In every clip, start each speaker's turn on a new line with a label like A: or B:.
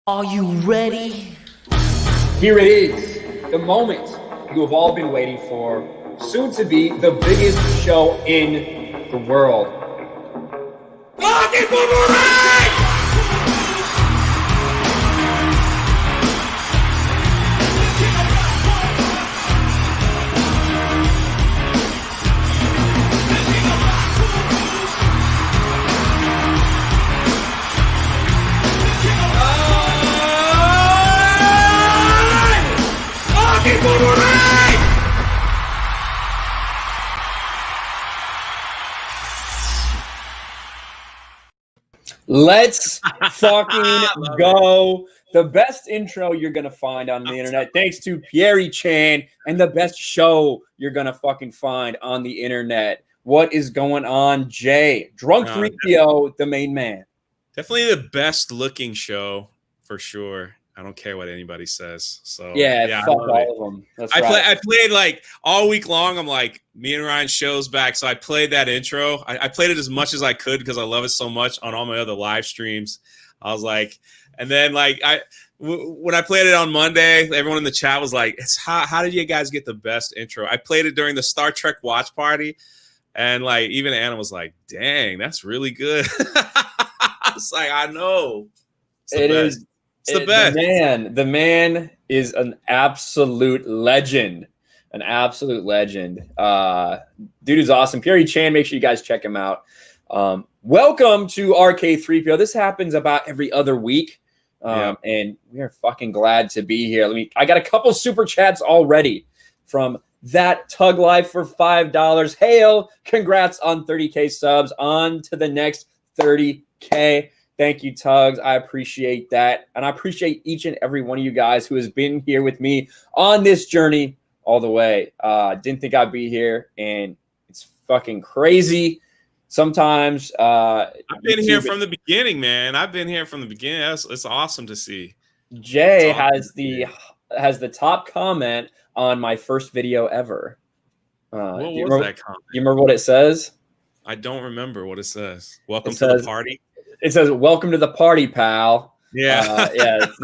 A: Are you ready?
B: Here it is, the moment you have all been waiting for, soon to be the biggest show in the world. Boomerang! Let's fucking go. The best intro you're going to find on the internet, thanks to Pierre Chan, and the best show you're going to fucking find on the internet. What is going on, Jay? Drunk 3PO, the main man.
C: Definitely the best looking show for sure. I don't care what anybody says. So
B: yeah fuck all of them. That's right.
C: I played like all week long. I'm like, me and Ryan show's back. So I played that intro. I played it as much as I could because I love it so much on all my other live streams. I was like, and then like when I played it on Monday, everyone in the chat was like, how did you guys get the best intro? I played it during the Star Trek watch party. And like, even Anna was like, dang, that's really good. I was like, I know.
B: It is.
C: It's the best.
B: The man is an absolute legend. An absolute legend. Dude is awesome. Pierre Chan, make sure you guys check him out. Welcome to RK3PO. This happens about every other week. And we are fucking glad to be here. I got a couple super chats already from That Tug Life for $5. Hail, congrats on 30K subs. On to the next 30K. Thank you, Tugs. I appreciate that. And I appreciate each and every one of you guys who has been here with me on this journey all the way. Didn't think I'd be here, and it's fucking crazy. Sometimes
C: I've been here from the beginning, man. I've been here from the beginning. It's awesome to see.
B: Jay has the top comment on my first video ever.
C: What was that comment?
B: You remember what it says?
C: I don't remember what it says. Welcome to the party.
B: It says, "Welcome to the party, pal."
C: Yeah,
B: that's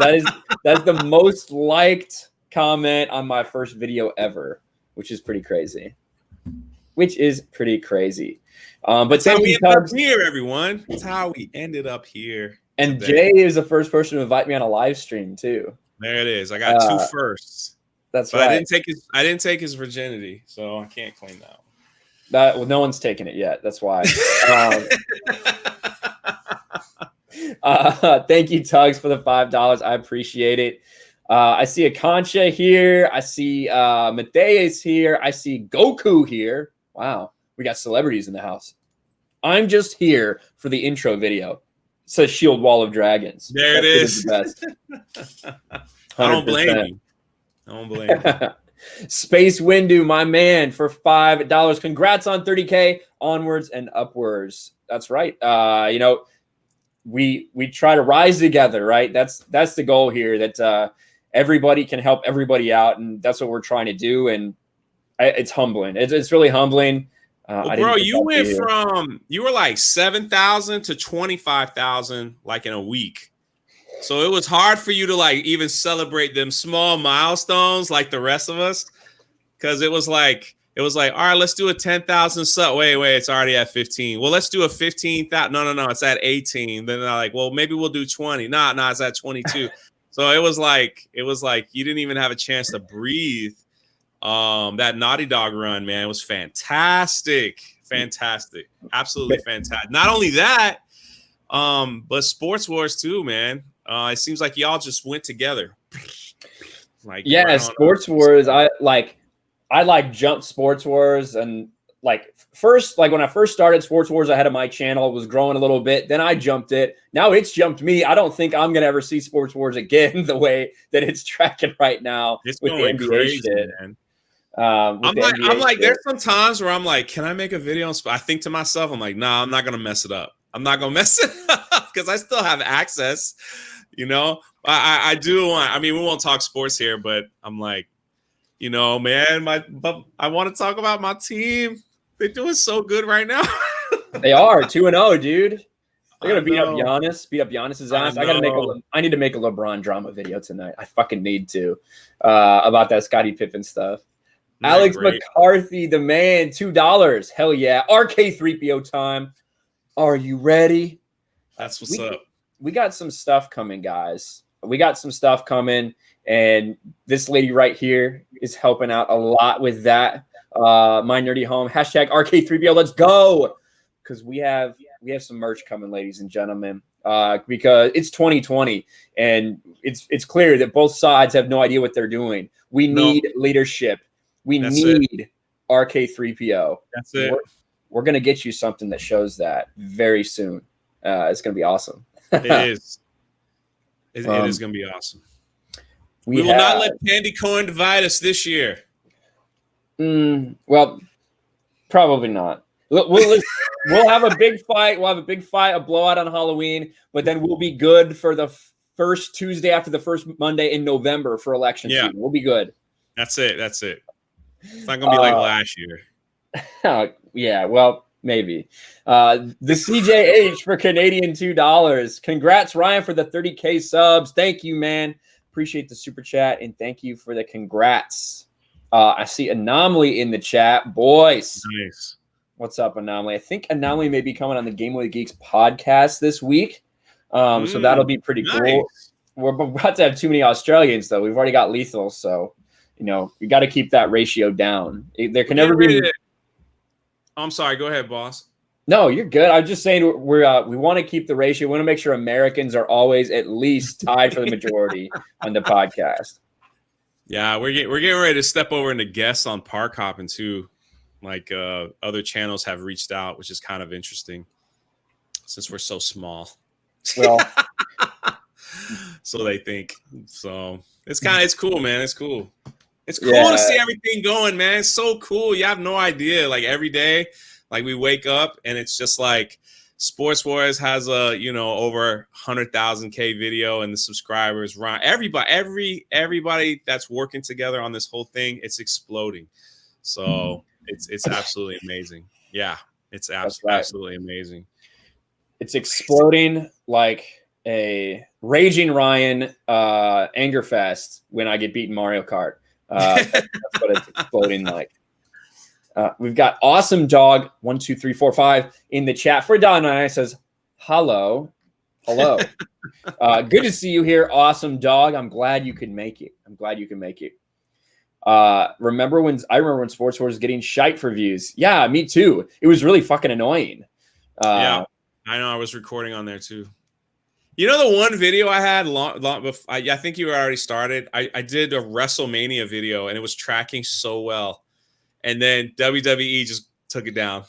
B: the most liked comment on my first video ever, which is pretty crazy. But
C: that's how we ended up here, everyone. That's how we ended up here.
B: And
C: today.
B: Jay is the first person to invite me on a live stream too.
C: There it is. I got two firsts.
B: That's
C: but
B: right.
C: I didn't take his virginity, so I can't claim that.
B: Well, no one's taken it yet. That's why. Thank you, Tugs, for the $5. I appreciate it. I see a Concha here. I see Matthias here. I see Goku here. Wow, we got celebrities in the house. I'm just here for the intro video. It says Shield Wall of Dragons.
C: There it is.
B: The best.
C: I don't blame you.
B: Space Windu, my man, for $5. Congrats on 30K. Onwards and upwards. That's right. We try to rise together, right? That's the goal here, that everybody can help everybody out, and that's what we're trying to do. And it's humbling. It's really humbling.
C: Bro, you went you were like 7,000 to 25,000 like in a week. So it was hard for you to like even celebrate them small milestones like the rest of us, because it was like, all right, let's do a 10,000 sub. Wait, it's already at 15. Well, let's do a 15,000. No, it's at 18. Then they're like, well, maybe we'll do 20. Nah, it's at 22. So it was like you didn't even have a chance to breathe. That Naughty Dog run, man, was fantastic. Absolutely fantastic. Not only that, but Sports Wars too, man. It seems like y'all just went together.
B: Sports Wars. I jumped Sports Wars, and when I first started Sports Wars ahead of my channel, it was growing a little bit. Then I jumped it. Now it's jumped me. I don't think I'm gonna ever see Sports Wars again the way that it's tracking right now.
C: It's
B: with
C: going
B: the NBA
C: crazy,
B: shit.
C: Man.
B: I'm
C: like, there's some times where I'm like, can I make a video on I think to myself, I'm like, nah, I'm not gonna mess it up. I'm not gonna mess it up because I still have access. I do want. We won't talk sports here, but I'm like, man, I want to talk about my team. They're doing so good right now.
B: They are 2-0, dude. They're gonna beat up Giannis's ass. I need to make a LeBron drama video tonight. I fucking need to about that Scottie Pippen stuff. Alex McCarthy, the man, $2. Hell yeah. RK3PO time. Are you ready?
C: That's what's up.
B: We got some stuff coming, guys. We got some stuff coming, and this lady right here is helping out a lot with that. My Nerdy Home, hashtag RK3PO, let's go. Because we have some merch coming, ladies and gentlemen. Because it's 2020, and it's clear that both sides have no idea what they're doing. We need leadership. We need RK3PO.
C: That's it.
B: We're going to get you something that shows that very soon. It's going to be awesome.
C: It is. It is going to be awesome. We will not let Candy Corn divide us this year.
B: Well, probably not. We'll have a big fight. We'll have a big fight, a blowout on Halloween, but then we'll be good for the first Tuesday after the first Monday in November for election season. We'll be good.
C: That's it. It's not going to be like last year.
B: Yeah, well, maybe. The CJH for Canadian $2. Congrats, Ryan, for the 30K subs. Thank you, man. Appreciate the super chat, and thank you for the congrats. I see Anomaly in the chat. Boys.
C: Nice.
B: What's up, Anomaly? I think Anomaly may be coming on the Game with the Geeks podcast this week. So that'll be pretty cool. We're about to have too many Australians, though. We've already got Lethal, so we got to keep that ratio down. There can never be.
C: I'm sorry. Go ahead, boss.
B: No, you're good. I'm just saying we want to keep the ratio. We want to make sure Americans are always at least tied for the majority on the podcast.
C: Yeah, we're getting ready to step over into guests on Park Hopping too. Like other channels have reached out, which is kind of interesting since we're so small. Well, so they think. So it's cool, man. It's cool. It's cool to see everything going, man. It's so cool. You have no idea. Like every day, like we wake up and it's just like Sports Wars has a over 100,000K video and the subscribers run. Everybody that's working together on this whole thing, it's exploding. So it's absolutely amazing. Yeah, it's absolutely amazing.
B: It's exploding like a Raging Ryan anger fest when I get beaten Mario Kart. That's what it's exploding like. We've got Awesome Dog 1 2 3 4 5 in the chat for Don and I says hello. Good to see you here, Awesome Dog. I'm glad you could make it. I remember when Sports Wars was getting shite for views. Yeah, me too. It was really fucking annoying.
C: Yeah, I know. I was recording on there too. The one video I had long before, I think you already started. I did a WrestleMania video and it was tracking so well. And then WWE just took it down.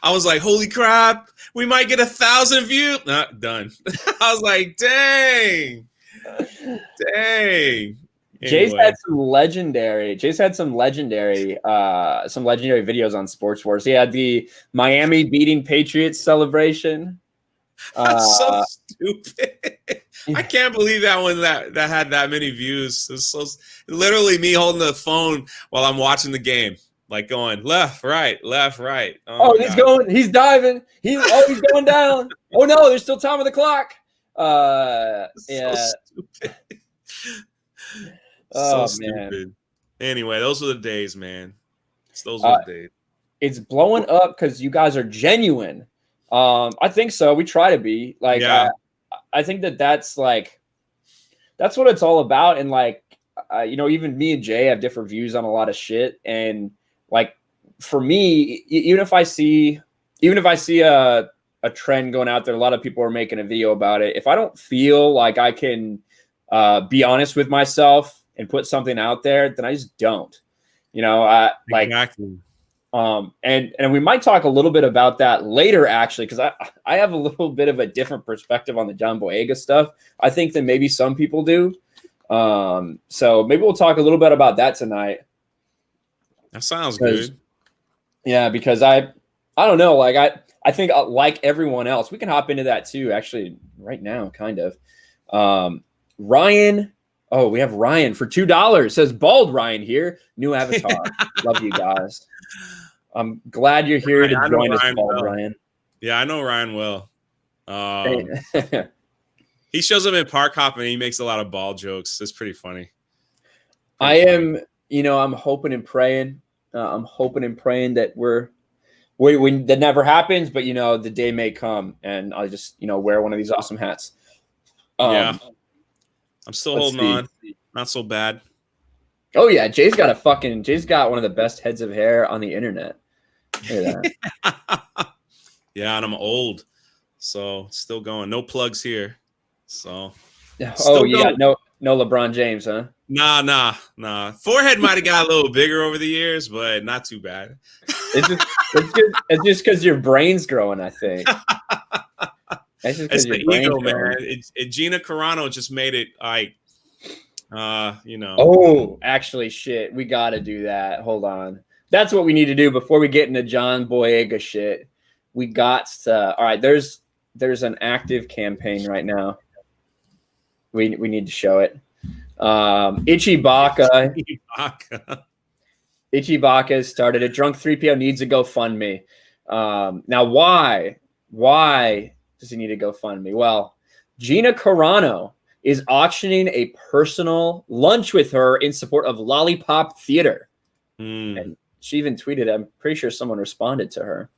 C: I was like, holy crap, we might get 1,000 views. Not done. I was like, dang.
B: Jay's had some legendary videos on Sports Wars. He had the Miami beating Patriots celebration.
C: So stupid. I can't believe that one that had that many views. It was so literally me holding the phone while I'm watching the game, like going left, right.
B: He's diving. He's going down. Oh no, there's still time on the clock. Yeah.
C: So stupid. So stupid. Anyway, those were the days, man. Those were the days. It's
B: blowing up because you guys are genuine. I think so. We try to be like. Yeah. I think that's what it's all about. And even me and Jay have different views on a lot of shit. And like for me, even if I see a trend going out there, a lot of people are making a video about it. If I don't feel like I can be honest with myself and put something out there, then I just don't. Exactly. And we might talk a little bit about that later, actually, because I have a little bit of a different perspective on the John Boyega stuff, I think, than maybe some people do. So maybe we'll talk a little bit about that tonight.
C: That sounds good.
B: Yeah, because I don't know, like I think like everyone else, we can hop into that too, actually, right now, kind of. Ryan. Oh, we have Ryan for $2. Says Bald Ryan here. New avatar. Love you guys. I'm glad you're here to join us, Bald Ryan.
C: Yeah, I know Ryan well. He shows up in Park Hop and he makes a lot of ball jokes. It's pretty funny.
B: I'm hoping and praying. I'm hoping and praying that that never happens, but the day may come and I'll just, wear one of these awesome hats.
C: Yeah. I'm still holding on. Not so bad.
B: Oh yeah, Jay's got one of the best heads of hair on the internet. Look at that.
C: Yeah, and I'm old, so still going. No plugs here. So.
B: You got no LeBron James, huh?
C: Nah. Forehead might have got a little bigger over the years, but not too bad.
B: It's just because your brain's growing, I think.
C: It's the ego, man. Gina Carano just made it like.
B: Oh, actually, shit. We got to do that. Hold on. That's what we need to do before we get into John Boyega shit. We got to. All right, there's an active campaign right now. We need to show it. Ichibaka has started it. Drunk 3PO needs a GoFundMe. Now, why does he need a GoFundMe? Well, Gina Carano is auctioning a personal lunch with her in support of Lollipop Theater. And she even tweeted, I'm pretty sure someone responded to her.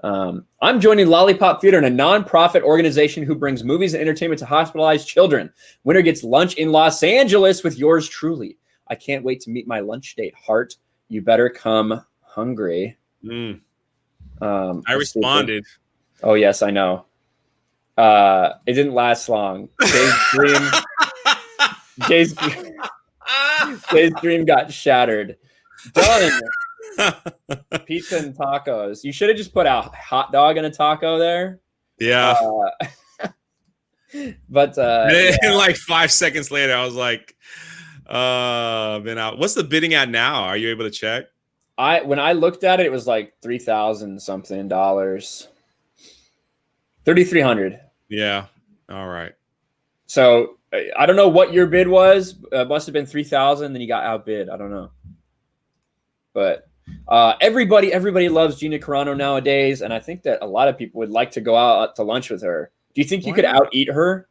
B: I'm joining Lollipop Theater, in a nonprofit organization who brings movies and entertainment to hospitalized children. Winner gets lunch in Los Angeles with yours truly. I can't wait to meet my lunch date, Heart. You better come hungry.
C: I responded.
B: Oh, yes, I know. It didn't last long. Jay's dream got shattered. Done. Pizza and tacos. You should have just put a hot dog and a taco there.
C: Yeah.
B: But
C: like 5 seconds later, I was like, been out. What's the bidding at now? Are you able to check?
B: When I looked at it, it was like $3,000 something. $3,300.
C: Yeah. All right.
B: So I don't know what your bid was. Must have been 3,000. Then you got outbid. I don't know. But everybody loves Gina Carano nowadays, and I think that a lot of people would like to go out to lunch with her. Do you think you could out-eat her?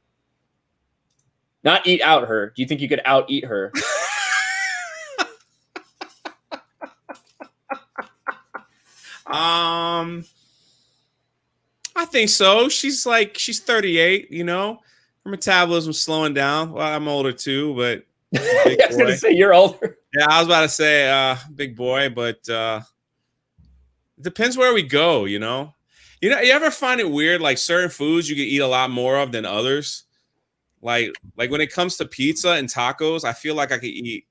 B: Not eat out her. Do you think you could out-eat her?
C: I think so. She's 38, her metabolism's slowing down. Well, I'm older too, but
B: I was going to say you're older.
C: Yeah, I was about to say big boy, but it depends where we go, you ever find it weird, like certain foods you can eat a lot more of than others? Like when it comes to pizza and tacos, I feel like I could eat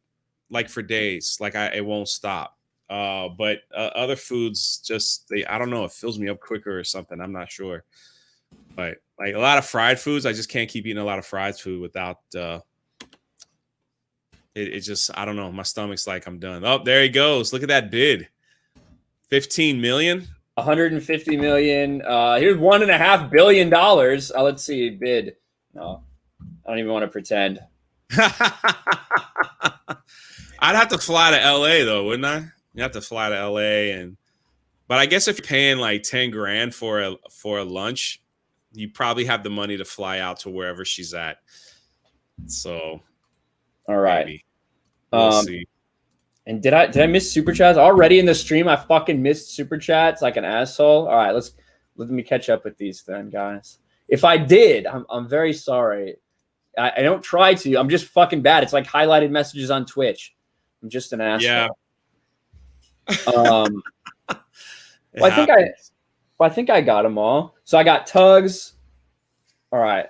C: like for days, like it won't stop. But other foods I don't know, it fills me up quicker or something. I'm not sure. But like a lot of fried foods, I just can't keep eating a lot of fried food without it just, I don't know. My stomach's like, I'm done. Oh, there he goes. Look at that bid. 15 million.
B: 150 million. Here's $1.5 billion. Let's see. Bid. No, I don't even want to pretend.
C: I'd have to fly to LA though, wouldn't I? You have to fly to LA, but I guess if you're paying like 10 grand for a lunch, you probably have the money to fly out to wherever she's at. So,
B: all right,
C: maybe. We'll see.
B: And did I miss super chats already in the stream? I fucking missed super chats like an asshole. All right, let me catch up with these then, guys. If I did, I'm very sorry. I don't try to. I'm just fucking bad. It's like highlighted messages on Twitch. I'm just an asshole.
C: Yeah.
B: I think I got them all. So I got Tugs. All right.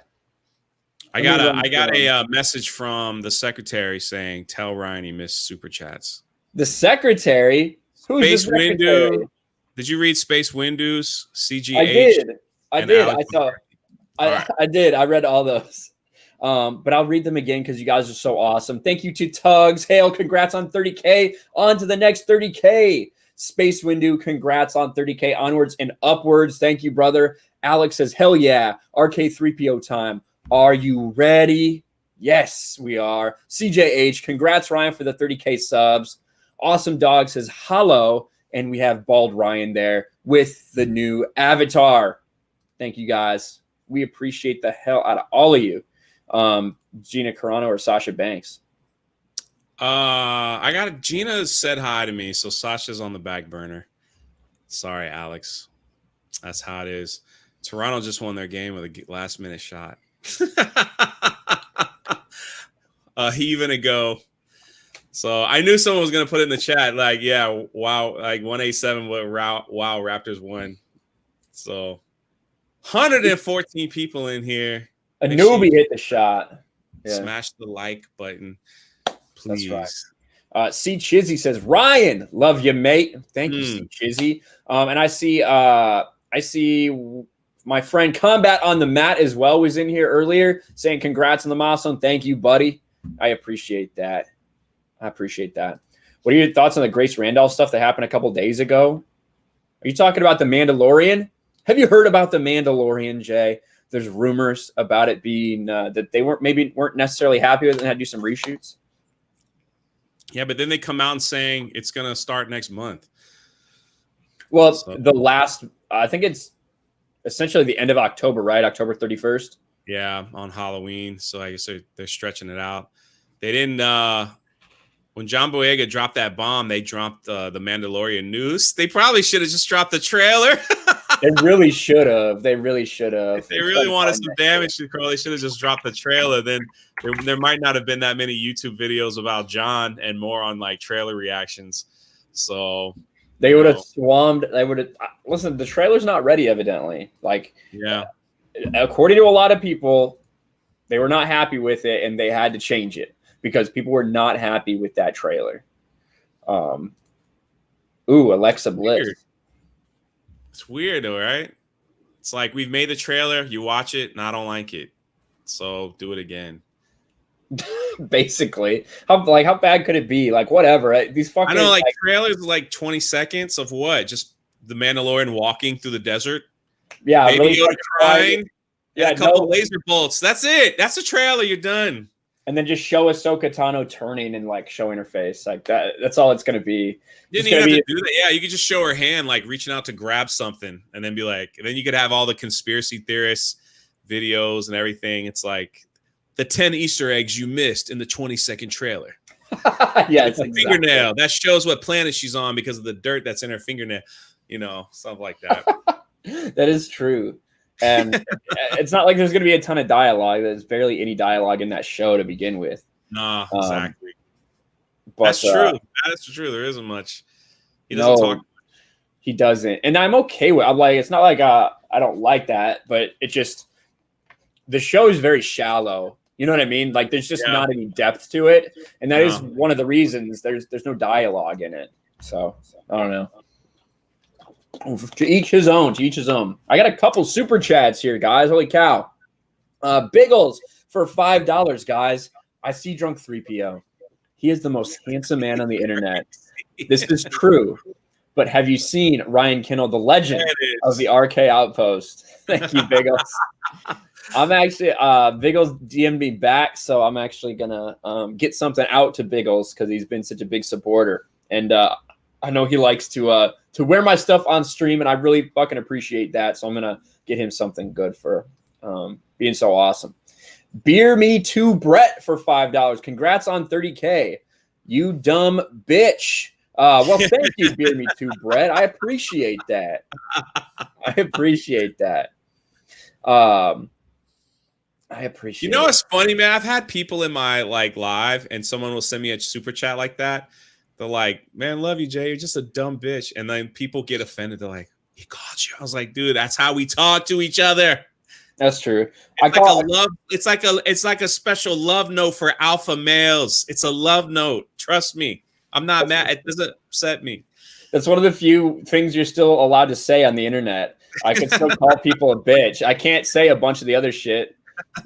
C: I got a message from the secretary saying, "Tell Ryan he missed super chats."
B: The secretary? Who's
C: Space
B: the secretary?
C: Windu. Did you read Space Windu's CGH?
B: I did. I saw. I did. I read all those. But I'll read them again because you guys are so awesome. Thank you to Tugs. Hail, congrats on 30K. On to the next 30K. Space Windu, congrats on 30K. Onwards and upwards. Thank you, brother. Alex says, hell yeah. RK3PO time. Are you ready? Yes, we are. CJH, congrats, Ryan, for the 30K subs. Awesome Dog says, hello. And we have Bald Ryan there. with the new avatar. Thank you guys. We appreciate the hell out of all of you. Gina Carano or Sasha Banks?
C: Gina said hi to me, so Sasha's on the back burner. Sorry, Alex. That's how it is. Toronto just won their game with a last-minute shot. Heaving a go. So I knew someone was gonna put it in the chat, like, yeah, wow, like 187, wow, Raptors won. So 114 people in here.
B: A newbie hit the shot.
C: Yeah. Smash the like button, please.
B: That's right. C Chizzy says, Ryan, love you, mate. Thank you, C Chizzy. And I see my friend Combat on the Mat as well was in here earlier saying congrats on the milestone. Thank you, buddy. I appreciate that. What are your thoughts on the Grace Randolph stuff that happened a couple days ago? Are you talking about the Mandalorian? Have you heard about the Mandalorian, Jay? There's rumors about it being that they weren't necessarily happy with it and had to do some reshoots.
C: Yeah, but then they come out and saying it's going to start next month.
B: Well, I think it's essentially the end of October, right? October 31st.
C: Yeah, on Halloween. So I guess they're stretching it out. They didn't when John Boyega dropped that bomb, they dropped the Mandalorian news. They probably should have just dropped the trailer.
B: They really should have. If they
C: really wanted some damage control, they should have just dropped the trailer. Then there might not have been that many YouTube videos about John and more on like trailer reactions. So
B: they would have swarmed. They would have listen. The trailer's not ready, evidently. Like,
C: yeah,
B: according to a lot of people, they were not happy with it, and they had to change it because people were not happy with that trailer. Alexa Bliss.
C: Weird. It's weird though, right? It's like we've made the trailer, you watch it, and I don't like it, so do it again.
B: Basically, how bad could it be? Like, whatever. These fucking.
C: I know, like trailers, like 20 seconds of what? Just the Mandalorian walking through the desert.
B: Yeah,
C: Baby
B: really
C: Yoda crying. Yeah, a couple laser bolts. That's it. That's a trailer. You're done.
B: And then just show Ahsoka Tano turning and like showing her face like that. That's all it's gonna be.
C: You didn't even have to do that. Yeah, you could just show her hand like reaching out to grab something, and then be like, and then you could have all the conspiracy theorists videos and everything. It's like the 10 Easter eggs you missed in the 20-second trailer.
B: Yeah, it's
C: a fingernail that shows what planet she's on because of the dirt that's in her fingernail. You know, stuff like that.
B: That is true. And it's not like there's going to be a ton of dialogue. There's barely any dialogue in that show to begin with.
C: No, exactly. But, that's true. That's true. There isn't much. He doesn't talk much.
B: He doesn't. And I'm okay with it. I'm like, it's not like I don't like that, but it just, the show is very shallow. You know what I mean? Like, there's just not any depth to it. And that is one of the reasons there's no dialogue in it. So, I don't know. To each his own. I got a couple super chats here, guys. Holy cow. Biggles for $5, guys. I see drunk 3PO. He is the most handsome man on the internet. This is true. But have you seen Ryan Kinel, the legend of the RK Outpost? Thank you, Biggles. I'm actually Biggles DM'd me back, so I'm actually gonna get something out to Biggles because he's been such a big supporter. And I know he likes to wear my stuff on stream, and I really fucking appreciate that. So I'm gonna get him something good for being so awesome. Beer Me Too Brett for $5. Congrats on 30K. You dumb bitch. Well, thank you, Beer Me Too Brett. I appreciate that.
C: You know what's funny, man? I've had people in my like live, and someone will send me a super chat like that. They're like, "Man, love you, Jay. You're just a dumb bitch." And then people get offended. They're like, "He called you." I was like, "Dude, that's how we talk to each other."
B: That's true.
C: It's like a special love note for alpha males. It's a love note. Trust me. I'm not mad. It doesn't upset me.
B: That's one of the few things you're still allowed to say on the internet. I can still call people a bitch. I can't say a bunch of the other shit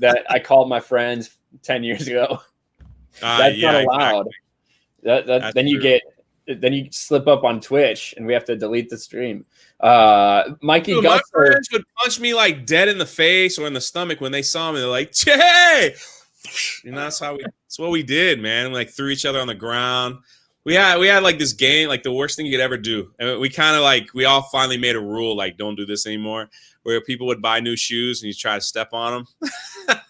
B: that I called my friends 10 years ago. That's not allowed. Exactly. Then you slip up on Twitch and we have to delete the stream. Mikey,
C: my friends would punch me like dead in the face or in the stomach when they saw me. They're like, "Jay!" You know, that's what we did, man. We like threw each other on the ground. We had like this game, like the worst thing you could ever do. And we kind of like, we all finally made a rule, like don't do this anymore, where people would buy new shoes and you try to step on them.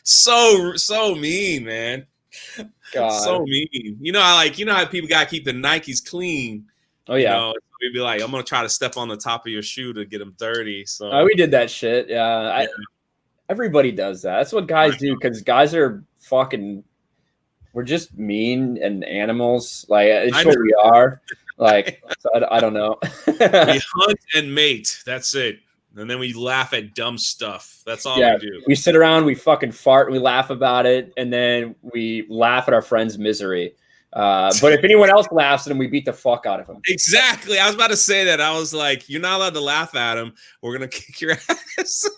C: so mean, man.
B: God.
C: So mean. You know, how people gotta keep the Nikes clean.
B: Oh yeah.
C: You know, we'd be like, I'm gonna try to step on the top of your shoe to get them dirty. So
B: we did that shit. Yeah. Everybody does that. That's what guys do, because guys are fucking. We're just mean and animals. Like, it's what we are. Like, so I don't know.
C: We hunt and mate. That's it. And then we laugh at dumb stuff. That's all we do.
B: We sit around, we fucking fart, and we laugh about it, and then we laugh at our friend's misery. But if anyone else laughs at him, we beat the fuck out of him.
C: Exactly. I was about to say that. I was like, you're not allowed to laugh at him. We're going to kick your ass.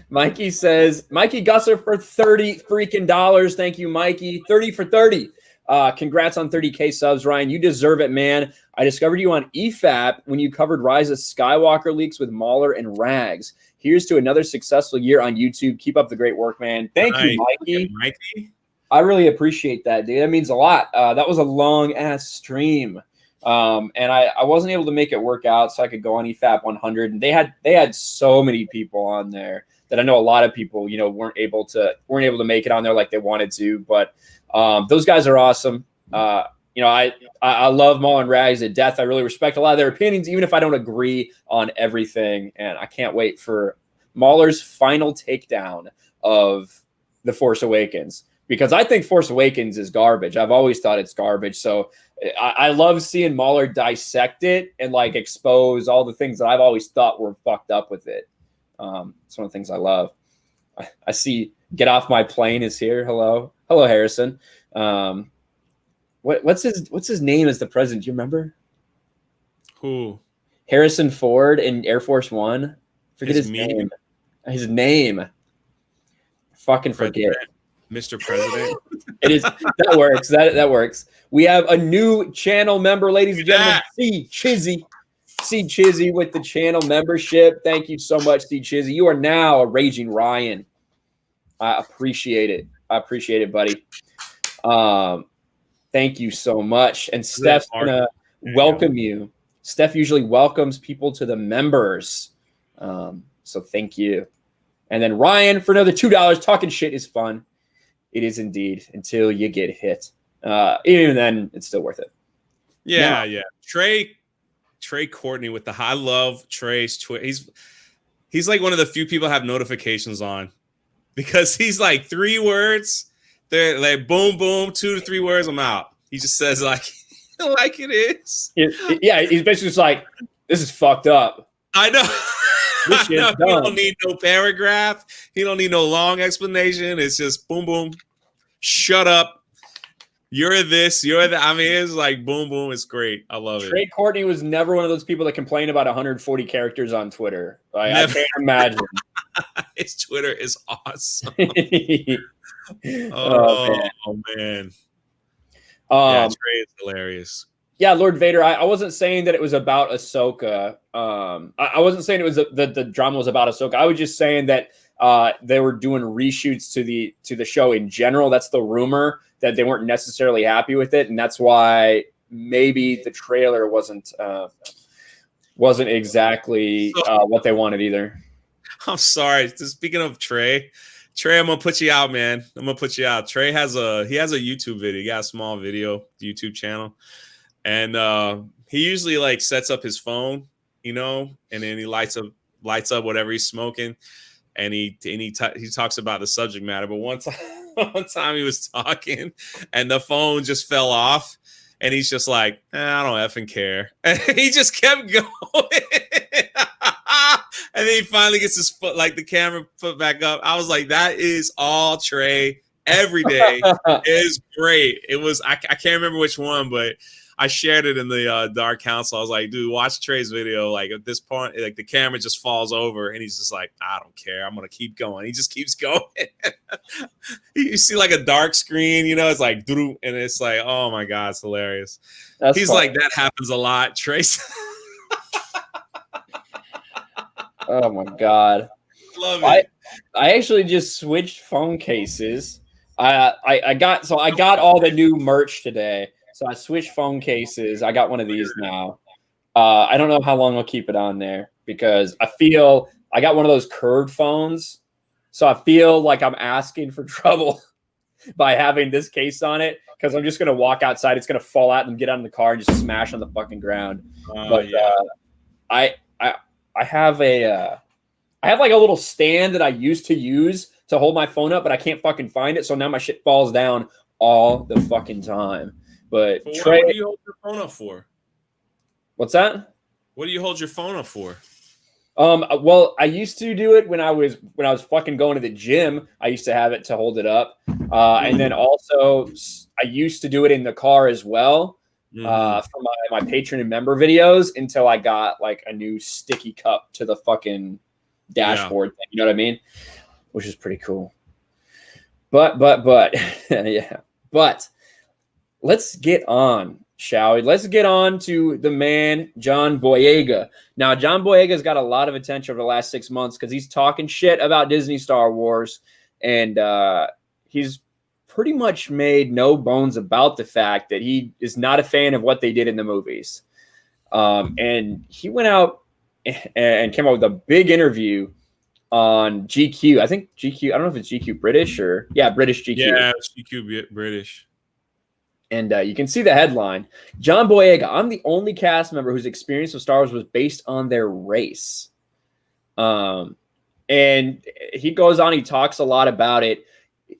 B: Mikey says, Mikey Gusser for $30 freaking. Thank you, Mikey. 30 for 30. Congrats on 30K subs, Ryan. You deserve it, man. I discovered you on EFAP when you covered Rise of Skywalker leaks with Mauler and Rags. Here's to another successful year on YouTube. Keep up the great work, man. Thank you, Mikey. I really appreciate that, dude. That means a lot. That was a long-ass stream. And I wasn't able to make it work out so I could go on EFAP 100. And they had so many people on there that I know a lot of people, you know, weren't able to make it on there like they wanted to. But those guys are awesome. You know, I love Maul and Rags to death. I really respect a lot of their opinions, even if I don't agree on everything. And I can't wait for Mauler's final takedown of The Force Awakens, because I think Force Awakens is garbage. I've always thought it's garbage. So I love seeing Mauler dissect it and like expose all the things that I've always thought were fucked up with it. It's one of the things I love. I see Get Off My Plane is here. Hello, Harrison. What's his name as the president? Do you remember?
C: Who?
B: Harrison Ford in Air Force One. Forget his name. His name. Fucking forget.
C: Mr. President.
B: It is. That works. That works. We have a new channel member, ladies and gentlemen. C Chizzy with the channel membership. Thank you so much, C Chizzy. You are now a Raging Ryan. I appreciate it, buddy. Thank you so much. And Steph's gonna welcome you. Steph usually welcomes people to the members. So thank you. And then Ryan for another $2. Talking shit is fun. It is indeed, until you get hit. Even then, it's still worth it.
C: Yeah. Trey Courtney with the I love Trey's Twitter. He's like one of the few people I have notifications on, because he's like 3 words. They're like boom, boom, 2 to 3 words. I'm out. He just says like it is.
B: Yeah, he's basically just like, this is fucked up.
C: I know. He don't need no paragraph. He don't need no long explanation. It's just boom, boom. Shut up. You're this. You're that. I mean, it's like boom, boom. It's great. I love it.
B: Trey Courtney was never one of those people that complain about 140 characters on Twitter. Like, I can't imagine.
C: His Twitter is awesome.
B: Oh
C: man. Yeah, Trey is hilarious.
B: Yeah, Lord Vader. I wasn't saying that it was about Ahsoka. I wasn't saying it was the drama was about Ahsoka. I was just saying that they were doing reshoots to the show in general. That's the rumor, that they weren't necessarily happy with it, and that's why maybe the trailer wasn't exactly what they wanted either.
C: I'm sorry. Speaking of Trey, I'm gonna put you out, man. I'm gonna put you out. Trey has a YouTube video. He got a small video YouTube channel, and he usually like sets up his phone, you know, and then he lights up whatever he's smoking, and he talks about the subject matter. But one time he was talking, and the phone just fell off, and he's just like, I don't effing care, and he just kept going. And then he finally gets his foot, like the camera put back up. I was like, that is all Trey every day. It is great. It was, I can't remember which one, but I shared it in the Dark Council. I was like, dude, watch Trey's video. Like at this point, like the camera just falls over and he's just like, I don't care. I'm going to keep going. He just keeps going. You see like a dark screen, you know, it's like, and it's like, oh my God, it's hilarious. He's funny. Like, that happens a lot, Trace.
B: Oh my God.
C: Love it.
B: I actually just switched phone cases. I got all the new merch today. So I switched phone cases. I got one of these now. I don't know how long I'll keep it on there because I feel I got one of those curved phones. So I feel like I'm asking for trouble by having this case on it because I'm just going to walk outside. It's going to fall out and get out in the car and just smash on the fucking ground. But I have I have like a little stand that I used to use to hold my phone up, but I can't fucking find it. So now my shit falls down all the fucking time. But Trey,
C: what do you hold your phone up for?
B: What's that?
C: What do you hold your phone up for?
B: Well, I used to do it when I was fucking going to the gym. I used to have it to hold it up. And then also I used to do it in the car as well. For my patron and member videos until I got like a new sticky cup to the fucking dashboard thing, you know what I mean? Which is pretty cool. But yeah. But let's get on, shall we? Let's get on to the man, John Boyega. Now, John Boyega's got a lot of attention over the last 6 months because he's talking shit about Disney Star Wars. And he's pretty much made no bones about the fact that he is not a fan of what they did in the movies. And he went out and came out with a big interview on GQ. I think GQ, I don't know if it's GQ British or British GQ.
C: Yeah, it's GQ British.
B: And you can see the headline. John Boyega, I'm the only cast member whose experience with Star Wars was based on their race. And he goes on, he talks a lot about it.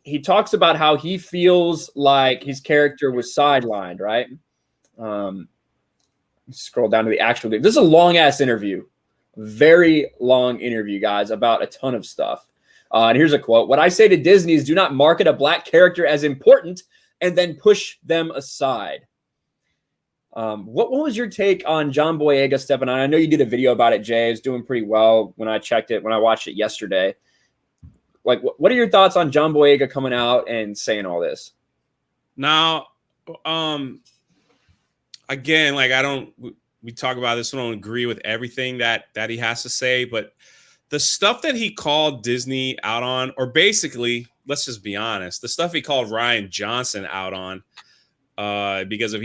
B: He talks about how he feels like his character was sidelined, right? Scroll down to the actual thing. This is a long-ass interview. Very long interview, guys, about a ton of stuff. And here's a quote. What I say to Disney is do not market a black character as important and then push them aside. What was your take on John Boyega stepping on? I know you did a video about it, Jay. It's doing pretty well when I checked it, when I watched it yesterday. Like, what are your thoughts on John Boyega coming out and saying all this?
C: Now, again, like we talk about this. I don't agree with everything that he has to say, but the stuff that he called Disney out on, or basically, let's just be honest, the stuff he called Rian Johnson out on, because if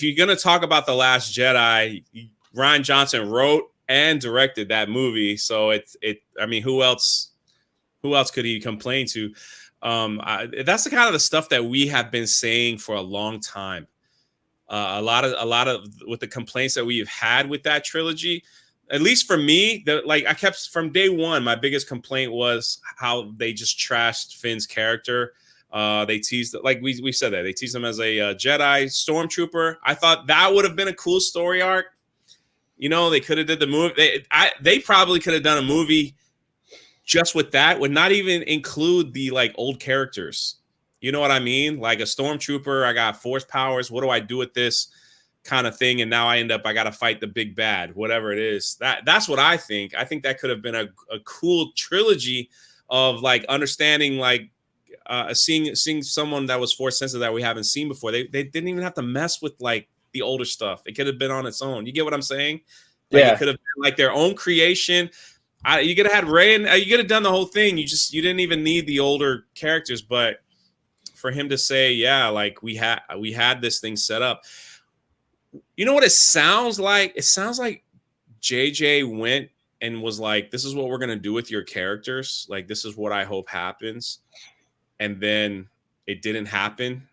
C: you're gonna talk about The Last Jedi, Rian Johnson wrote and directed that movie, so I mean, who else could he complain to? That's the kind of the stuff that we have been saying for a long time. A lot of with the complaints that we've had with that trilogy, at least for me, I kept from day one, my biggest complaint was how they just trashed Finn's character. They teased, like we said, that they teased him as a Jedi stormtrooper. I thought that would have been a cool story arc. You know, they could have did the movie. They probably could have done a movie just with that, would not even include the like old characters. You know what I mean? Like a stormtrooper, I got force powers. What do I do with this kind of thing? And now I got to fight the big bad, whatever it is. That's what I think. I think that could have been a cool trilogy of like understanding, like seeing someone that was force sensitive that we haven't seen before. They didn't even have to mess with like the older stuff. It could have been on its own. You get what I'm saying? Like,
B: yeah.
C: It could have been like their own creation. You could have had Rey and you could have done the whole thing. You didn't even need the older characters, but for him to say, yeah, like we had this thing set up. You know what it sounds like? It sounds like JJ went and was like, this is what we're going to do with your characters. Like, this is what I hope happens. And then it didn't happen.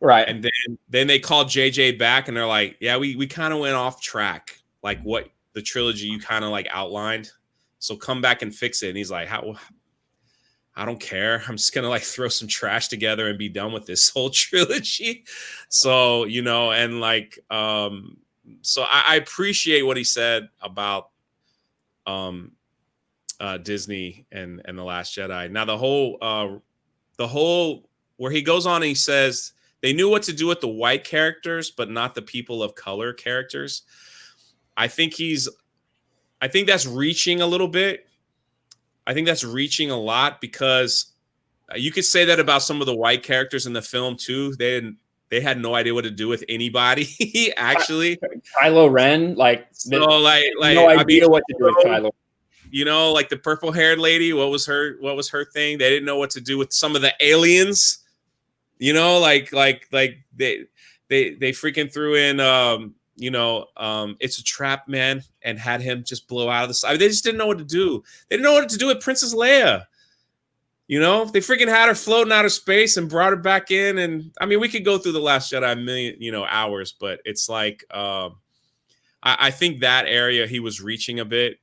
B: Right.
C: And then they called JJ back and they're like, yeah, we kind of went off track. Like what the trilogy you kind of like outlined. So come back and fix it. And he's like, I don't care. I'm just going to like throw some trash together and be done with this whole trilogy. So, you know, and like, so I appreciate what he said about Disney and The Last Jedi. Now the whole where he goes on and he says they knew what to do with the white characters, but not the people of color characters. I think that's reaching a little bit. I think that's reaching a lot because you could say that about some of the white characters in the film too. They had no idea what to do with anybody. Actually,
B: Kylo Ren, no idea what to do with Kylo.
C: you know, like the purple haired lady. What was her thing? They didn't know what to do with some of the aliens. You know, like they freaking threw in it's a trap, man, and had him just blow out of the side. They just didn't know what to do. They didn't know what to do with Princess Leia. You know, they freaking had her floating out of space and brought her back in. And I mean, we could go through The Last Jedi a million, hours, but it's like I think that area he was reaching a bit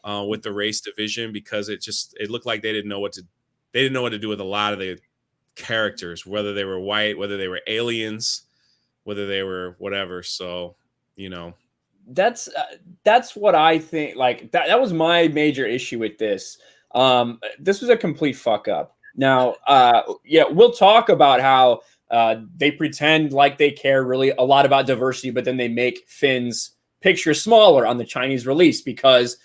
C: with the race division, because it looked like they didn't know what to do with a lot of the characters, whether they were white, whether they were aliens, whether they were whatever. So,
B: that's what I think. Like that was my major issue with this. This was a complete fuck up. Now, we'll talk about how they pretend like they care really a lot about diversity, but then they make Finn's picture smaller on the Chinese release because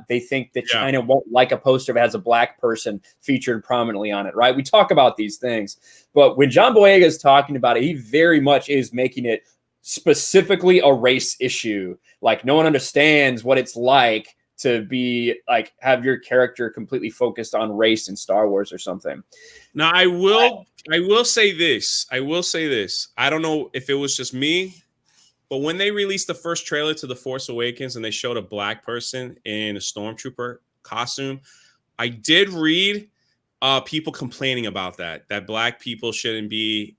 B: they think that China won't like a poster that has a black person featured prominently on it, right? We talk about these things, but when John Boyega is talking about it, he very much is making it specifically a race issue. Like, no one understands what it's like to be like have your character completely focused on race in Star Wars or something.
C: Now, I will say this. I don't know if it was just me, but when they released the first trailer to The Force Awakens and they showed a black person in a stormtrooper costume, I did read people complaining about that black people shouldn't be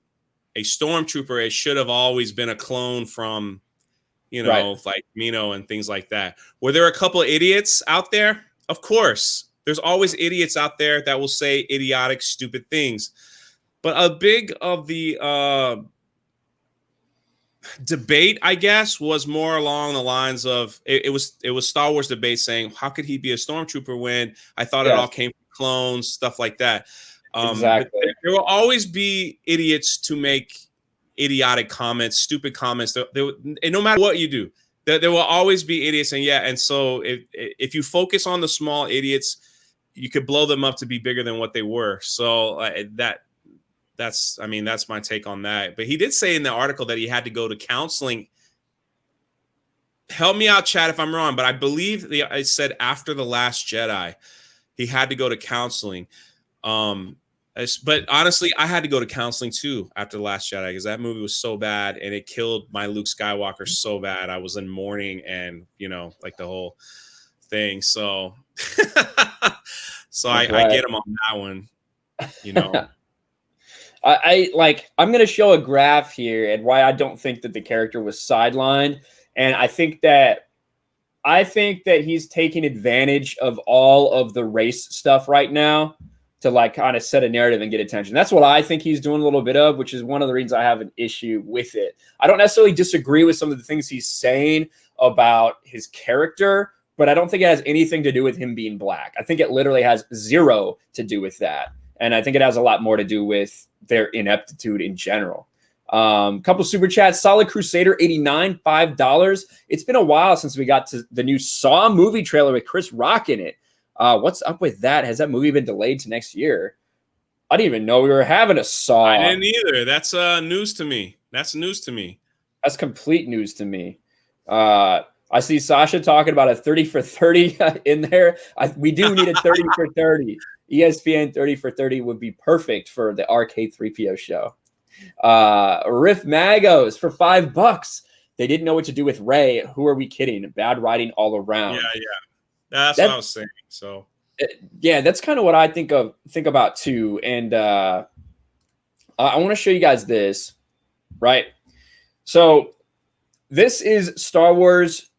C: a stormtrooper. It should have always been a clone from, like Mino and things like that. Were there a couple of idiots out there? Of course. There's always idiots out there that will say idiotic, stupid things. But a big of the debate, I guess, was more along the lines of it was Star Wars debate saying, how could he be a stormtrooper when I thought it all came from clones, stuff like that. Exactly. But there will always be idiots to make idiotic comments, stupid comments. And no matter what you do, there will always be idiots. And so if you focus on the small idiots, you could blow them up to be bigger than what they were. So that's my take on that. But he did say in the article that he had to go to counseling. Help me out, Chad, if I'm wrong, but I believe I said after The Last Jedi, he had to go to counseling. But honestly, I had to go to counseling too after The Last Jedi because that movie was so bad and it killed my Luke Skywalker so bad. I was in mourning and, like the whole thing. So, I get him on that one,
B: I'm going to show a graph here and why I don't think that the character was sidelined. And I think that he's taking advantage of all of the race stuff right now to like kind of set a narrative and get attention. That's what I think he's doing a little bit of, which is one of the reasons I have an issue with it. I don't necessarily disagree with some of the things he's saying about his character, but I don't think it has anything to do with him being black. I think it literally has zero to do with that. And I think it has a lot more to do with their ineptitude in general. Couple super chats. Solid Crusader 89, $5. It's been a while since we got to the new Saw movie trailer with Chris Rock in it. What's up with that? Has that movie been delayed to next year? I didn't even know we were having a Saw.
C: I didn't either. That's news to me. That's news to me.
B: That's complete news to me. I see Sasha talking about a 30 for 30 in there. We do need a 30 for 30. ESPN 30 for 30 would be perfect for the RK3PO show. Riff Magos for $5. They didn't know what to do with Rey. Who are we kidding? Bad writing all around.
C: Yeah. That's what I was saying. So
B: that's kind of what I think about too. And I want to show you guys this, right? So this is Star Wars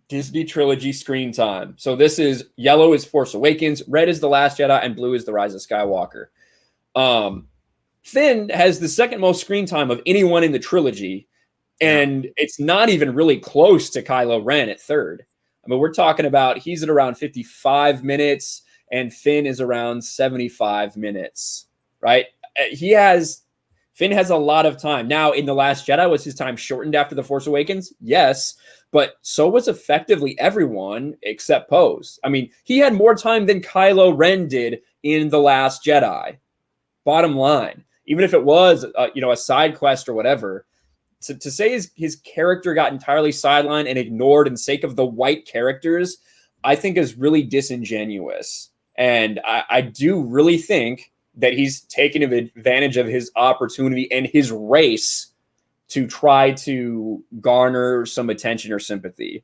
B: Disney trilogy screen time. So this is yellow is Force Awakens, red is The Last Jedi, and blue is The Rise of Skywalker. Finn has the second most screen time of anyone in the trilogy, and it's not even really close to Kylo Ren at third. I mean, we're talking about he's at around 55 minutes, and Finn is around 75 minutes, right? Finn has a lot of time. Now, in The Last Jedi, was his time shortened after The Force Awakens? Yes, but so was effectively everyone except Pose. I mean, he had more time than Kylo Ren did in The Last Jedi. Bottom line, even if it was a side quest or whatever, to say his character got entirely sidelined and ignored in sake of the white characters, I think is really disingenuous. And I do really think that he's taken advantage of his opportunity and his race to try to garner some attention or sympathy,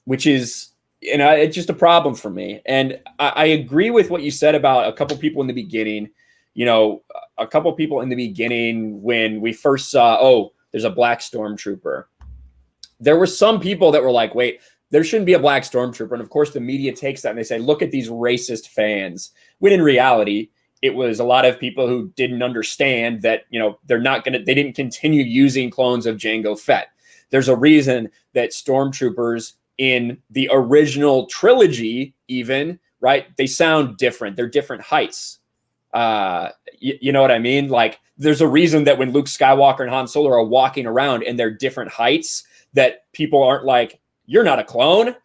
B: which is, it's just a problem for me. And I agree with what you said about a couple people in the beginning. A couple people in the beginning when we first saw, oh, there's a black stormtrooper. There were some people that were like, wait, there shouldn't be a black stormtrooper. And of course, the media takes that and they say, look at these racist fans. When in reality, it was a lot of people who didn't understand that, they didn't continue using clones of Jango Fett. There's a reason that stormtroopers in the original trilogy, even, right, they sound different. They're different heights. You know what I mean? Like, there's a reason that when Luke Skywalker and Han Solo are walking around and they're different heights, that people aren't like, you're not a clone.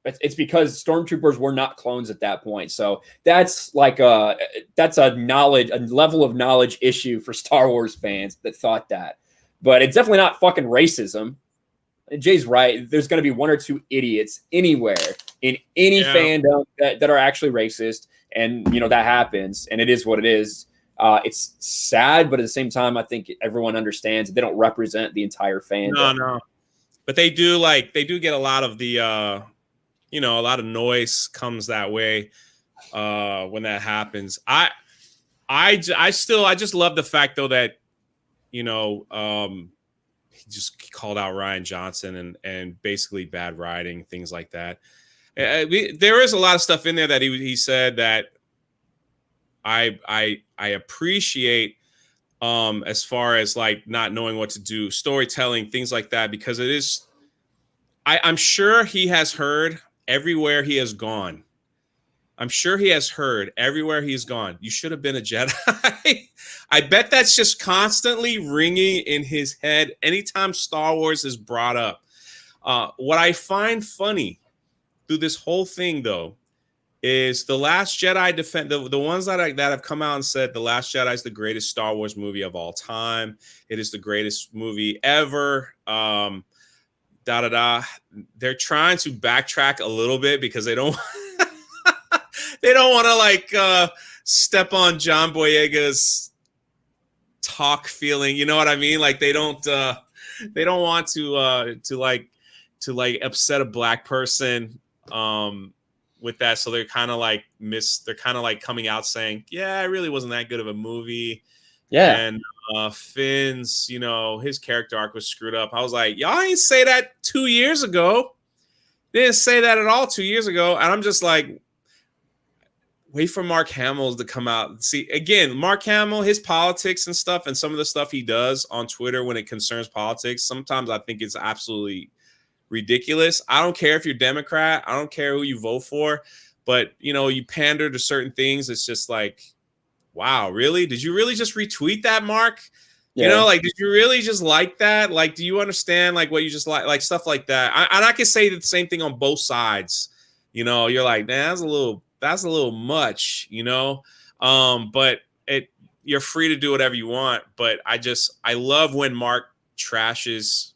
B: It's because stormtroopers were not clones at that point. So that's like a level of knowledge issue for Star Wars fans that thought that. But it's definitely not fucking racism. Jay's right. There's going to be one or two idiots anywhere in any fandom that are actually racist. And, that happens. And it is what it is. It's sad, but at the same time, I think everyone understands they don't represent the entire fandom. No.
C: But they do get a lot of the, a lot of noise comes that way when that happens. I just love the fact though that, he just called out Rian Johnson and basically bad writing, things like that. There is a lot of stuff in there that he said that I appreciate. As far as like not knowing what to do, storytelling, things like that, because it is, I'm sure he has heard everywhere he has gone. I'm sure he has heard everywhere he's gone, you should have been a Jedi. I bet that's just constantly ringing in his head anytime Star Wars is brought up. What I find funny through this whole thing, though, is The Last Jedi the ones that have come out and said The Last Jedi is the greatest Star Wars movie of all time. It is the greatest movie ever. They're trying to backtrack a little bit because they don't they don't want to like step on John Boyega's talk feeling. You know what I mean? Like they don't want to upset a black person. With that, so they're kind of like coming out saying, yeah, it really wasn't that good of a movie. Yeah. And Finn's, his character arc was screwed up. I was like, y'all ain't say that 2 years ago. They didn't say that at all 2 years ago. And I'm just like, wait for Mark Hamill to come out. See, again, Mark Hamill, his politics and stuff, and some of the stuff he does on Twitter when it concerns politics, sometimes I think it's absolutely ridiculous. I don't care if you're Democrat. I don't care who you vote for, but you pander to certain things. It's just like, wow, really? Did you really just retweet that, Mark? Yeah. Did you really just like that? Like, do you understand like what you just like stuff like that? I can say the same thing on both sides. You're like, man, that's a little much, but you're free to do whatever you want. But I love when Mark trashes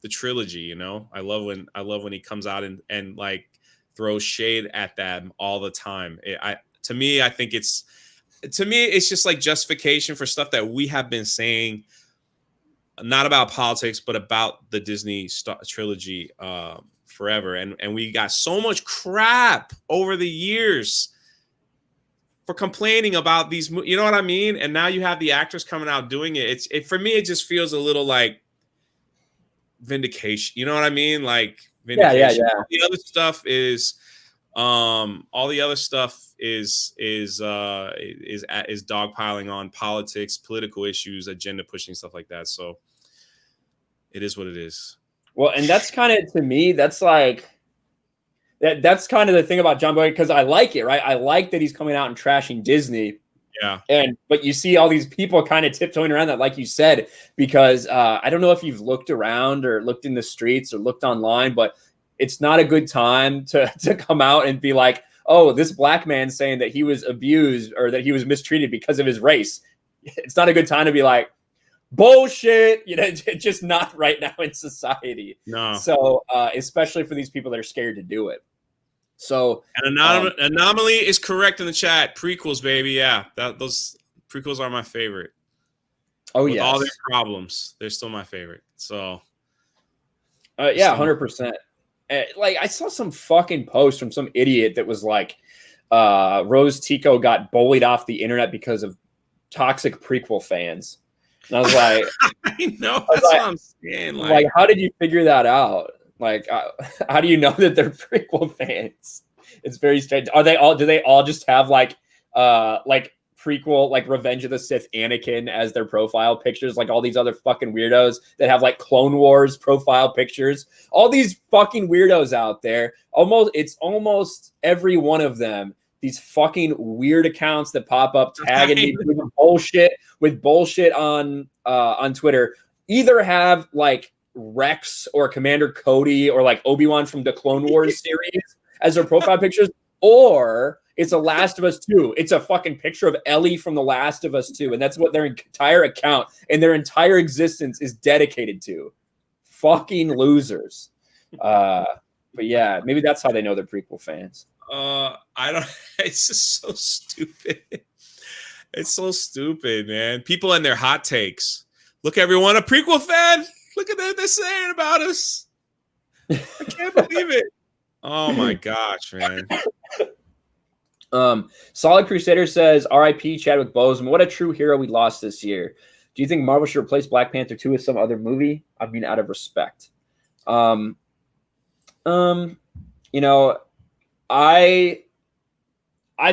C: the trilogy. I love when he comes out and like throws shade at them all the time. To me, it's just like justification for stuff that we have been saying, not about politics, but about the Disney trilogy forever. And we got so much crap over the years for complaining about these, you know what I mean? And now you have the actors coming out doing it. For me, it just feels a little like vindication, you know what I mean? Like vindication. Yeah. All the other stuff is dogpiling on politics, political issues, agenda pushing, stuff like that. So it is what it is.
B: Well, and that's kind of, to me, that's like that's kind of the thing about John Boyega, because I like it, right? I like that he's coming out and trashing Disney.
C: Yeah.
B: But you see all these people kind of tiptoeing around that, like you said, because I don't know if you've looked around or looked in the streets or looked online, but it's not a good time to come out and be like, oh, this black man saying that he was abused or that he was mistreated because of his race. It's not a good time to be like, Bullshit. Just not right now in society.
C: No.
B: So especially for these people that are scared to do it. So
C: Anomaly is correct in the chat. Prequels, baby. Yeah, those prequels are my favorite.
B: Oh,
C: with all their problems, they're still my favorite. So,
B: yeah, 100%. Like, I saw some fucking post from some idiot that was like, Rose Tico got bullied off the internet because of toxic prequel fans. And I was like,
C: I know that's what I'm saying.
B: Like, how did you figure that out? Like, how do you know that they're prequel fans? It's very strange. Do they all just have like prequel, like Revenge of the Sith Anakin as their profile pictures, like all these other fucking weirdos that have like Clone Wars profile pictures? All these fucking weirdos out there, it's almost every one of them, these fucking weird accounts that pop up tagging me with bullshit on Twitter, either have like Rex or Commander Cody or like Obi-Wan from the Clone Wars series as their profile pictures, or it's a Last of Us 2. It's a fucking picture of Ellie from The Last of Us 2, and that's what their entire account and their entire existence is dedicated to. Fucking losers. But yeah, maybe that's how they know they're prequel fans.
C: I don't. It's just so stupid. It's so stupid, man. People and their hot takes. Look, everyone, a prequel fan. Look at what they're saying about us. I can't believe it. Oh my gosh, man.
B: Solid Crusader says, R.I.P. Chadwick Boseman. What a true hero we lost this year. Do you think Marvel should replace Black Panther 2 with some other movie? I mean, out of respect. I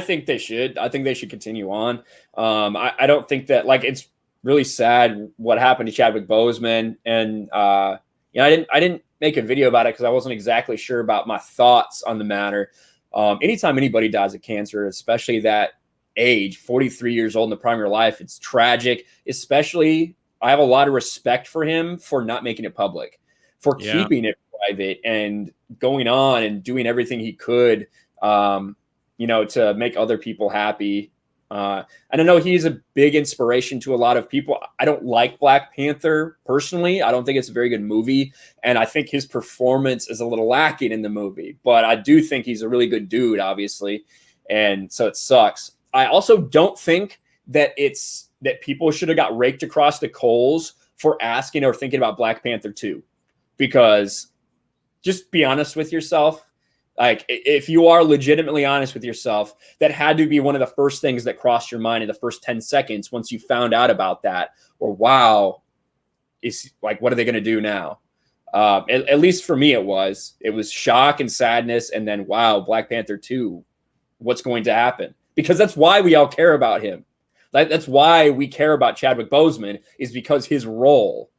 B: think they should. I think they should continue on. I don't think that, like, it's really sad what happened to Chadwick Boseman, and I didn't make a video about it because I wasn't exactly sure about my thoughts on the matter. Anytime anybody dies of cancer, especially that age, 43 years old in the prime of your life, it's tragic. Especially, I have a lot of respect for him for not making it public, for keeping it private and going on and doing everything he could, to make other people happy. And I know he's a big inspiration to a lot of people. I don't like Black Panther personally. I don't think it's a very good movie. And I think his performance is a little lacking in the movie. But I do think he's a really good dude, obviously. And so it sucks. I also don't think that people should have got raked across the coals for asking or thinking about Black Panther 2. Because just be honest with yourself. Like, if you are legitimately honest with yourself, that had to be one of the first things that crossed your mind in the first 10 seconds once you found out about that. Or, wow, is like, what are they going to do now? At least for me, it was shock and sadness. And then, wow, Black Panther 2, what's going to happen? Because that's why we all care about him. That's why we care about Chadwick Boseman, is because his role.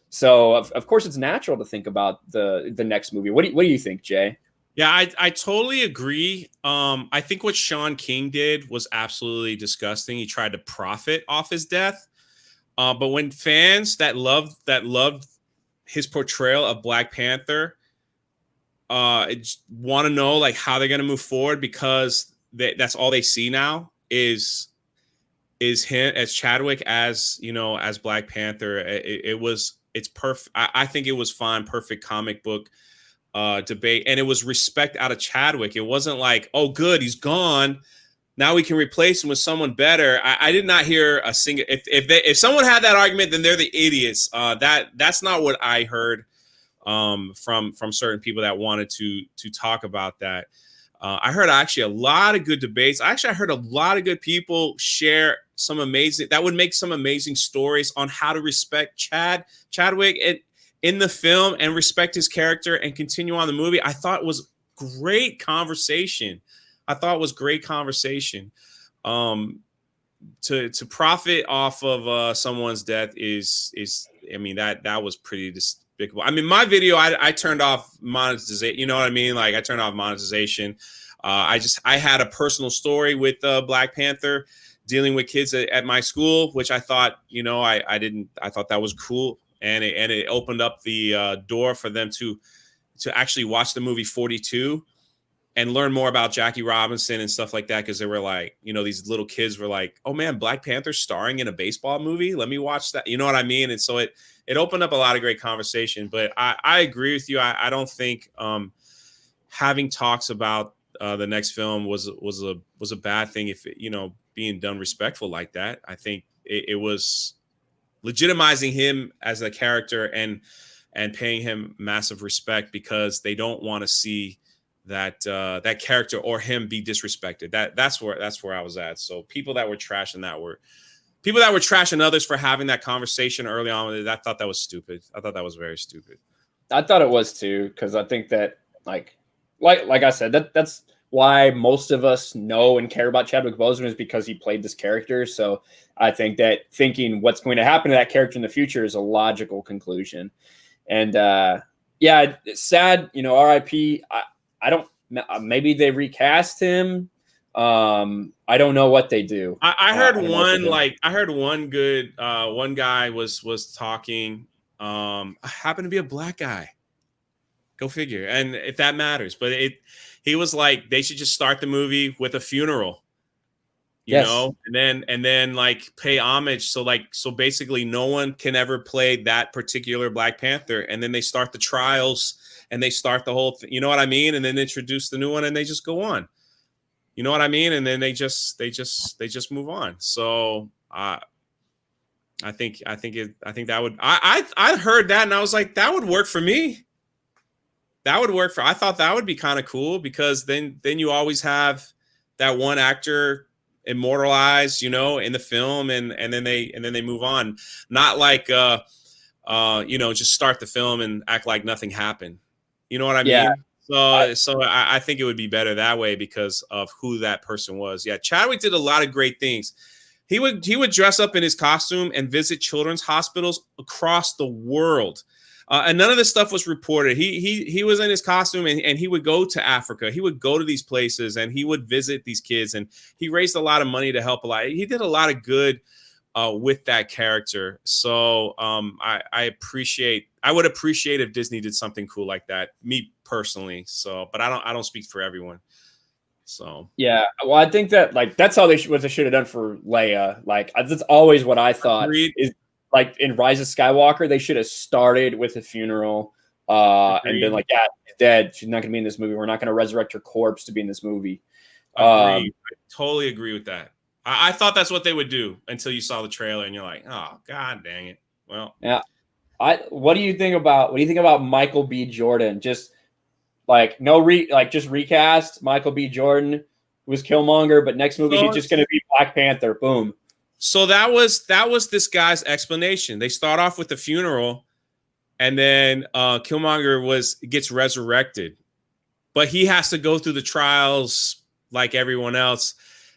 B: So, of course, it's natural to think about the next movie. What do you think, Jay?
C: Yeah, I totally agree. I think what Sean King did was absolutely disgusting. He tried to profit off his death. But when fans that loved his portrayal of Black Panther want to know like how they're going to move forward, because that's all they see now is him as Chadwick as Black Panther. It's perfect. I think it was fine, perfect comic book debate, and it was respect out of Chadwick. It wasn't like, oh, good, he's gone, now we can replace him with someone better. I did not hear a single. If someone had that argument, then they're the idiots. That's not what I heard from certain people that wanted to talk about that. I heard actually a lot of good debates. I heard a lot of good people share some amazing stories on how to respect Chadwick in the film and respect his character and continue on the movie. I thought it was great conversation. To profit off of someone's death is I mean, that was pretty despicable. I mean, my video, I turned off monetization. You know what I mean? Like, I turned off monetization. I had a personal story with Black Panther dealing with kids at my school, which I thought, I thought that was cool. And it opened up the door for them to actually watch the movie 42. learn more about Jackie Robinson and stuff like that, because they were like, you know, these little kids were like, oh man, Black Panther starring in a baseball movie, let me watch that, you know what I mean? And so it opened up a lot of great conversation. But I agree with you. I don't think having talks about the next film was a bad thing, if it, you know, being done respectful like that. I think it was legitimizing him as a character and paying him massive respect, because they don't want to see that that character or him be disrespected. That's where I was at. So people that were trashing others for having that conversation early on with it, I thought that was stupid. I thought that was very stupid.
B: I thought it was too, because I think that like I said, that's why most of us know and care about Chadwick Boseman, is because he played this character. So I think that thinking what's going to happen to that character in the future is a logical conclusion. And yeah, it's sad, you know, RIP. I don't, maybe they recast him. I don't know what they do.
C: I heard one good one guy was talking, happened to be a black guy. Go figure. And if that matters, but he was like, they should just start the movie with a funeral, you know, and then like pay homage. So basically no one can ever play that particular Black Panther. And then they start the trials and they start the whole thing, you know what I mean? And then introduce the new one and they just go on, you know what I mean? And then they just move on. So I think that would, I heard that and I was like, that would work for me. That would work I thought that would be kind of cool, because then you always have that one actor immortalized, you know, in the film, and then they move on. Not like you know, just start the film and act like nothing happened. You know what I mean? So I think it would be better that way because of who that person was. Yeah, Chadwick did a lot of great things. He would dress up in his costume and visit children's hospitals across the world. And none of this stuff was reported. He was in his costume and he would go to Africa. He would go to these places and he would visit these kids, and he raised a lot of money to help a lot. He did a lot of good with that character. So I would appreciate if Disney did something cool like that, me personally. So, but I don't speak for everyone. So
B: yeah, well, I think that like that's how what they should have done for Leia. Like that's always what I thought.
C: Agreed.
B: Is like in Rise of Skywalker, they should have started with a funeral and been like, yeah, she's dead. She's not going to be in this movie. We're not going to resurrect her corpse to be in this movie.
C: I totally agree with that. I thought that's what they would do until you saw the trailer and you're like, oh, God dang it. Well,
B: yeah. What do you think about Michael B. Jordan? Just like just recast Michael B. Jordan, who was Killmonger, but next movie he's just going to be Black Panther. Boom.
C: So that was this guy's explanation. They start off with the funeral, and then Killmonger gets resurrected, but he has to go through the trials like everyone else,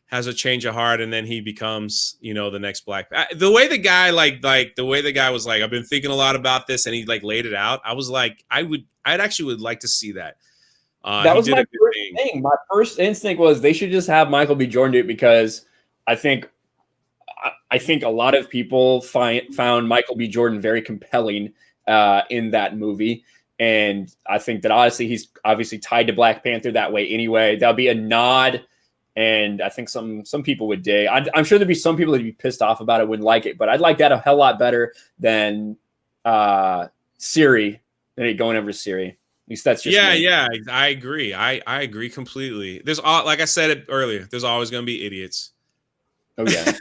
C: has a change of heart, and then he becomes, you know, the next Black. The way the guy was like, I've been thinking a lot about this, and he like laid it out. I was like, I'd actually like to see that.
B: That was my first thing. My first instinct was they should just have Michael B. Jordan do it, because I think a lot of people found Michael B. Jordan very compelling in that movie. And I think that honestly, he's obviously tied to Black Panther that way anyway. That'll be a nod. And I think some people would dig. I'm sure there'd be some people that'd be pissed off about it, wouldn't like it. But I'd like that a hell lot better than Siri, going over to Siri. At least that's just me.
C: Yeah. I agree. I agree completely. Like I said it earlier, there's always going to be idiots.
B: Oh yeah.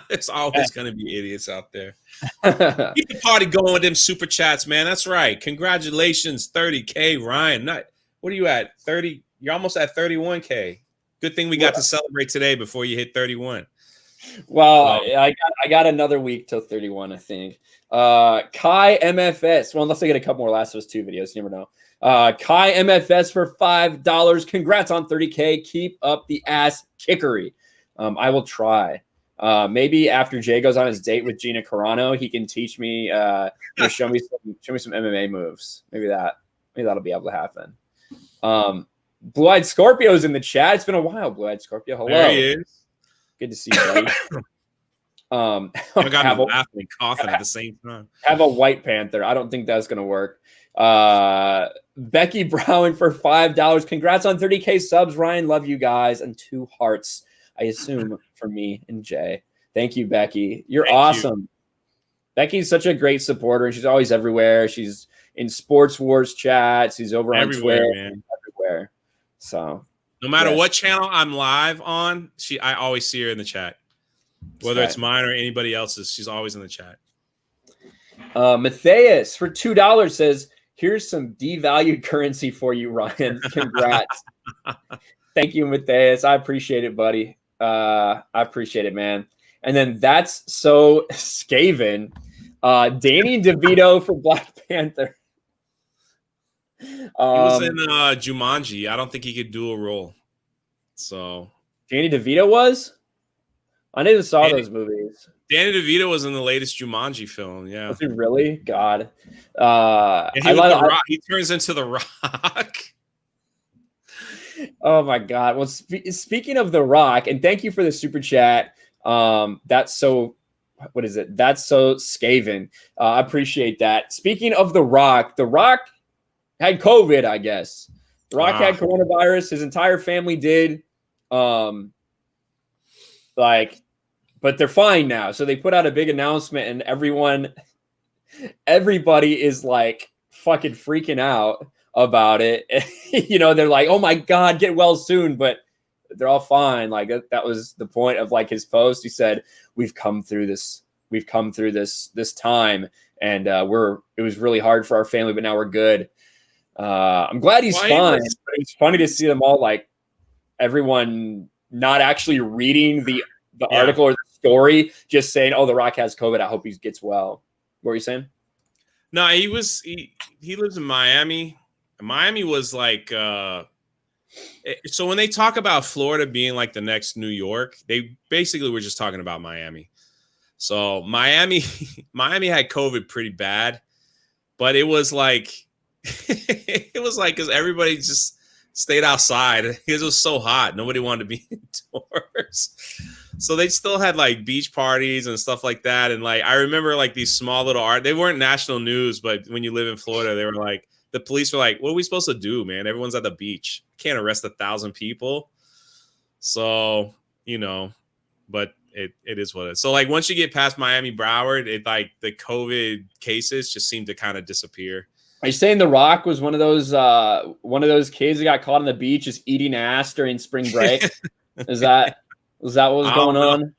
C: There's always going to be idiots out there. Keep the party going with them super chats, man. That's right. Congratulations, 30K, Ryan. What are you at? 30? You're almost at 31K. Good thing we got to celebrate today before you hit 31.
B: Well, I got another week till 31, I think. Kai MFS. Well, unless I get a couple more Last of Us 2 videos, you never know. Kai MFS for $5. Congrats on 30K. Keep up the ass kickery. I will try. Maybe after Jay goes on his date with Gina Carano, he can teach me, show me some MMA moves. Maybe that'll be able to happen. Blue-Eyed Scorpio's in the chat. It's been a while, Blue-Eyed Scorpio. Hello.
C: There he is.
B: Good to see you, buddy.
C: I got me laughing and coughing at the same time.
B: Have a White Panther. I don't think that's going to work. Becky Brown for $5. Congrats on 30K subs, Ryan. Love you guys. And 2 hearts, I assume, for me and Jay. Thank you, Becky. You're awesome. Becky's such a great supporter, and she's always everywhere. She's in Sports Wars chats. She's over on Twitter, man. Everywhere. So
C: no matter what channel I'm live on, I always see her in the chat. Whether it's mine or anybody else's, she's always in the chat.
B: Matthias for $2 says, here's some devalued currency for you, Ryan. Congrats. Thank you, Matthias. I appreciate it, buddy. I appreciate it, man. And then that's so Skaven. Danny DeVito for Black Panther.
C: He was in Jumanji. I don't think he could do a role. So
B: Danny DeVito was? I never saw those movies.
C: Danny DeVito was in the latest Jumanji film. Yeah.
B: Was he really? God.
C: He turns into the Rock.
B: Oh my God. Well, speaking of the Rock, and thank you for the super chat. That's so. What is it? That's so Skaven. I appreciate that. Speaking of the Rock had COVID, I guess. The Rock had coronavirus. His entire family did. But they're fine now. So they put out a big announcement, and everybody is like fucking freaking out about it. They're like, "Oh my God, get well soon," but they're all fine. Like that was the point of like his post. He said, "We've come through this time, and it was really hard for our family, but now we're good." I'm glad he's fine. But it's funny to see them all like everyone not actually reading the article or the story, just saying, "Oh, The Rock has COVID. I hope he gets well." What were you saying?
C: No, he lives in Miami. Miami was like, so when they talk about Florida being like the next New York, they basically were just talking about Miami. So Miami had COVID pretty bad, but it was like, because everybody just stayed outside because it was so hot. Nobody wanted to be indoors. So they still had like beach parties and stuff like that. And like, I remember like these small little they weren't national news, but when you live in Florida, they were like, the police were like, "What are we supposed to do, man? Everyone's at the beach. Can't arrest 1,000 people." So, but it is what it is. So like once you get past Miami, Broward, it like the COVID cases just seem to kind of disappear.
B: Are you saying The Rock was one of those kids that got caught on the beach just eating ass during spring break? Was that what was going on?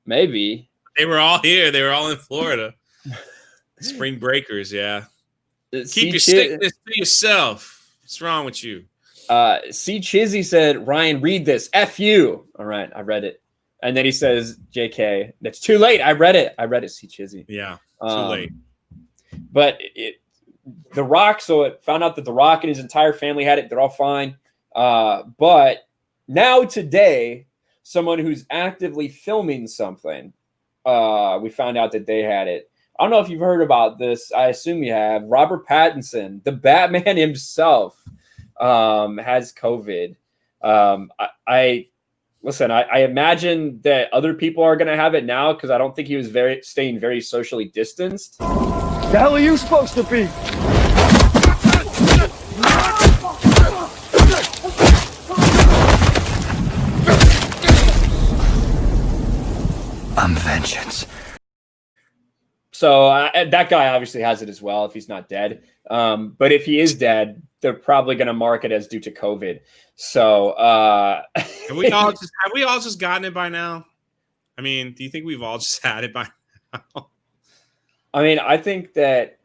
B: Maybe.
C: They were all here. They were all in Florida. Spring breakers, yeah. Keep your sickness to yourself. What's wrong with you?
B: C. Chizzy said, "Ryan, read this. F you." All right, I read it. And then he says, "JK, that's too late. I read it, C. Chizzy."
C: Yeah, too late.
B: But The Rock, so it found out that The Rock and his entire family had it. They're all fine. But now today, someone who's actively filming something, we found out that they had it. I don't know if you've heard about this. I assume you have. Robert Pattinson, the Batman himself, has COVID. I imagine that other people are going to have it now because I don't think he was staying very socially distanced.
A: The hell are you supposed to be? I'm vengeance.
B: So that guy obviously has it as well if he's not dead. But if he is dead, they're probably going to mark it as due to COVID. So
C: have we all just gotten it by now? I mean, do you think we've all just had it by now?
B: I mean, I think that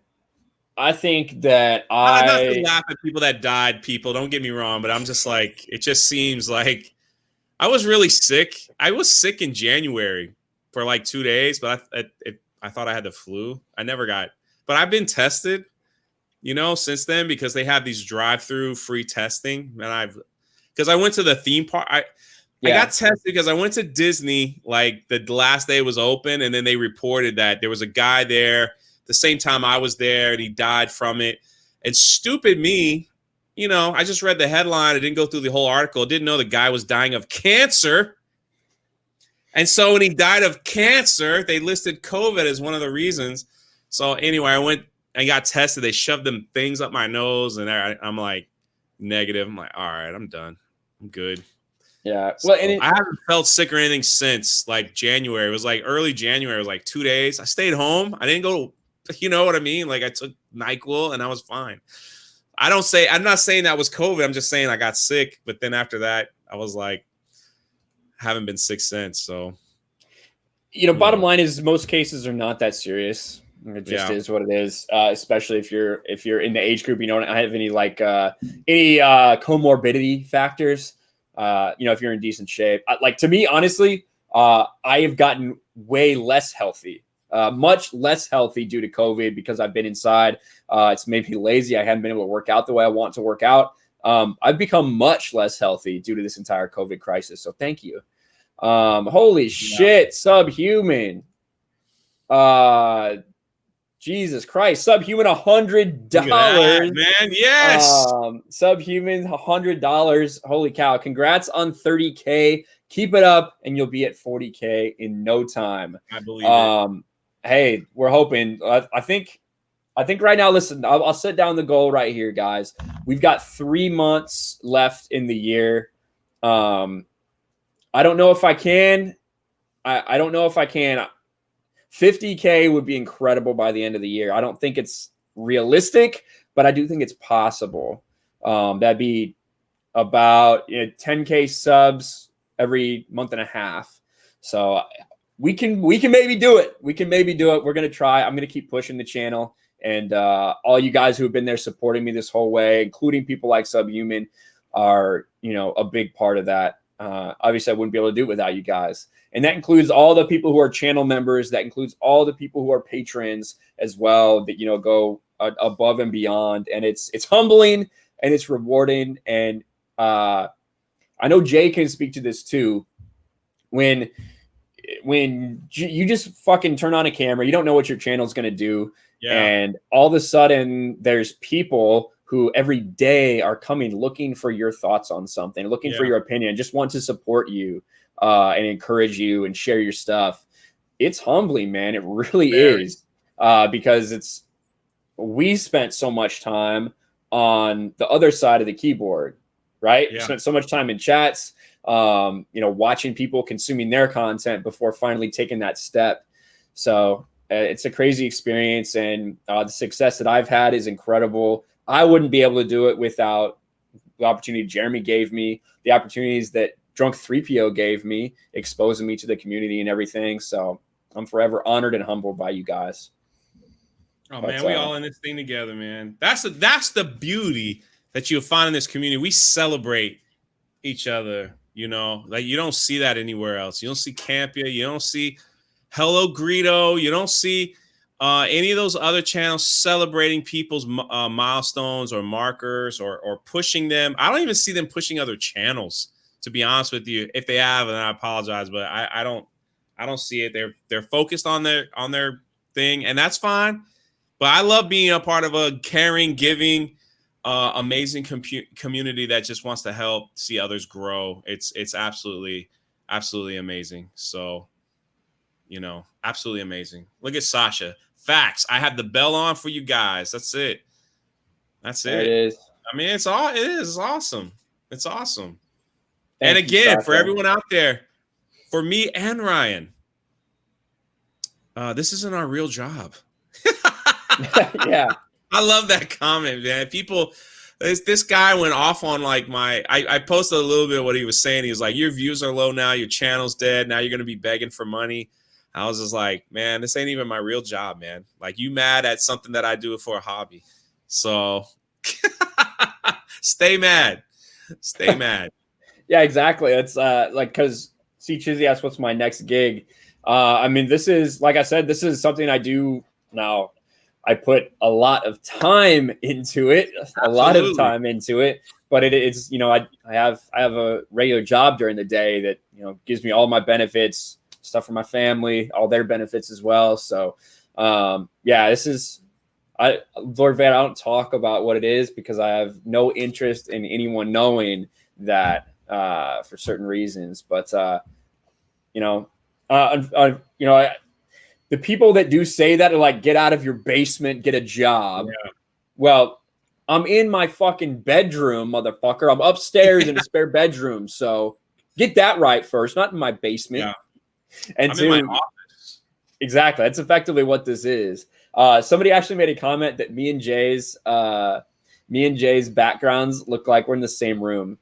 B: I'm not
C: gonna laugh at people that died. People, don't get me wrong, but I'm just like, it just seems like I was really sick. I was sick in January for like 2 days, but I thought I had the flu. I never got, but I've been tested, since then because they have these drive-through free testing, and because I went to the theme park. I got tested because I went to Disney like the last day it was open, and then they reported that there was a guy there the same time I was there, and he died from it. And stupid me, I just read the headline. I didn't go through the whole article. Didn't know the guy was dying of cancer. And so when he died of cancer, they listed COVID as one of the reasons. So anyway, I went and got tested, they shoved them things up my nose, and I'm like negative. I'm like, all right, I'm done. I'm good.
B: Yeah.
C: So I haven't felt sick or anything since like January. It was like early January. It was like 2 days. I stayed home. I didn't go, you know what I mean? Like I took NyQuil and I was fine. I'm not saying that was COVID. I'm just saying I got sick. But then after that, I was like, haven't been sick since. So,
B: bottom line is most cases are not that serious. It just is what it is. Especially if you're in the age group, you don't have any comorbidity factors. If you're in decent shape, like to me, honestly, I have gotten way less healthy, much less healthy due to COVID because I've been inside. It's made me lazy. I haven't been able to work out the way I want to work out. I've become much less healthy due to this entire COVID crisis. So thank you. Holy shit, Subhuman. Jesus Christ, Subhuman, $100,
C: man. Yes,
B: Subhuman, $100. Holy cow! Congrats on 30K. Keep it up, and you'll be at 40K in no time.
C: I believe it.
B: Hey, we're hoping. I think right now. Listen, I'll set down the goal right here, guys. We've got 3 months left in the year. I don't know if I can. I don't know if I can. 50K would be incredible by the end of the year. I don't think it's realistic, but I do think it's possible. That'd be about 10K subs every month and a half. So we can maybe do it. We're going to try. I'm going to keep pushing the channel. And all you guys who have been there supporting me this whole way, including people like Subhuman, are, a big part of that. Obviously, I wouldn't be able to do it without you guys. And that includes all the people who are channel members. That includes all the people who are patrons as well that, go above and beyond. And it's humbling and it's rewarding. And I know Jay can speak to this too. When you just fucking turn on a camera, you don't know what your channel is going to do. Yeah. And all of a sudden there's people who every day are coming looking for your thoughts on something, looking for your opinion, just want to support you and encourage you and share your stuff. It's humbling, man. It really is, because we spent so much time on the other side of the keyboard, right? Yeah. We spent so much time in chats, watching people consuming their content before finally taking that step. So it's a crazy experience, and the success that I've had is incredible. I wouldn't be able to do it without the opportunity Jeremy gave me, the opportunities that Drunk 3PO gave me, exposing me to the community and everything. So I'm forever honored and humbled by you guys.
C: Oh, man, we all in this thing together, man. That's the beauty that you'll find in this community. We celebrate each other, like you don't see that anywhere else. You don't see Campia. You don't see Hello Greedo. You don't see any of those other channels celebrating people's milestones or markers or pushing them. I don't even see them pushing other channels, to be honest with you. If they have, and I apologize, but I don't see it. They're focused on their thing, and that's fine. But I love being a part of a caring, giving, amazing community that just wants to help see others grow. It's absolutely amazing. So, absolutely amazing. Look at Sasha. Facts. I have the bell on for you guys. That's it.
B: There it is.
C: I mean, it is awesome. It's awesome. And again, for everyone out there, for me and Ryan, this isn't our real job.
B: Yeah.
C: I love that comment, man. People, this guy went off on like I posted a little bit of what he was saying. He was like, your views are low now. Your channel's dead. Now you're going to be begging for money. I was just like, man, this ain't even my real job, man. Like, you mad at something that I do for a hobby. So stay mad. Stay mad.
B: Yeah, exactly. It's because Chizzy asked what's my next gig. I mean, this is, like I said, this is something I do now. I put a lot of time into it, but it's, I have a regular job during the day that, gives me all my benefits, stuff for my family, all their benefits as well. So, this is, Lord Van, I don't talk about what it is because I have no interest in anyone knowing that for certain reasons. But, the people that do say that are like, get out of your basement, get a job. Yeah. Well, I'm in my fucking bedroom, motherfucker. I'm upstairs in a spare bedroom. So get that right first, not in my basement.
C: Yeah.
B: And
C: I'm in my office.
B: Exactly. That's effectively what this is. Somebody actually made a comment that me and Jay's backgrounds look like we're in the same room.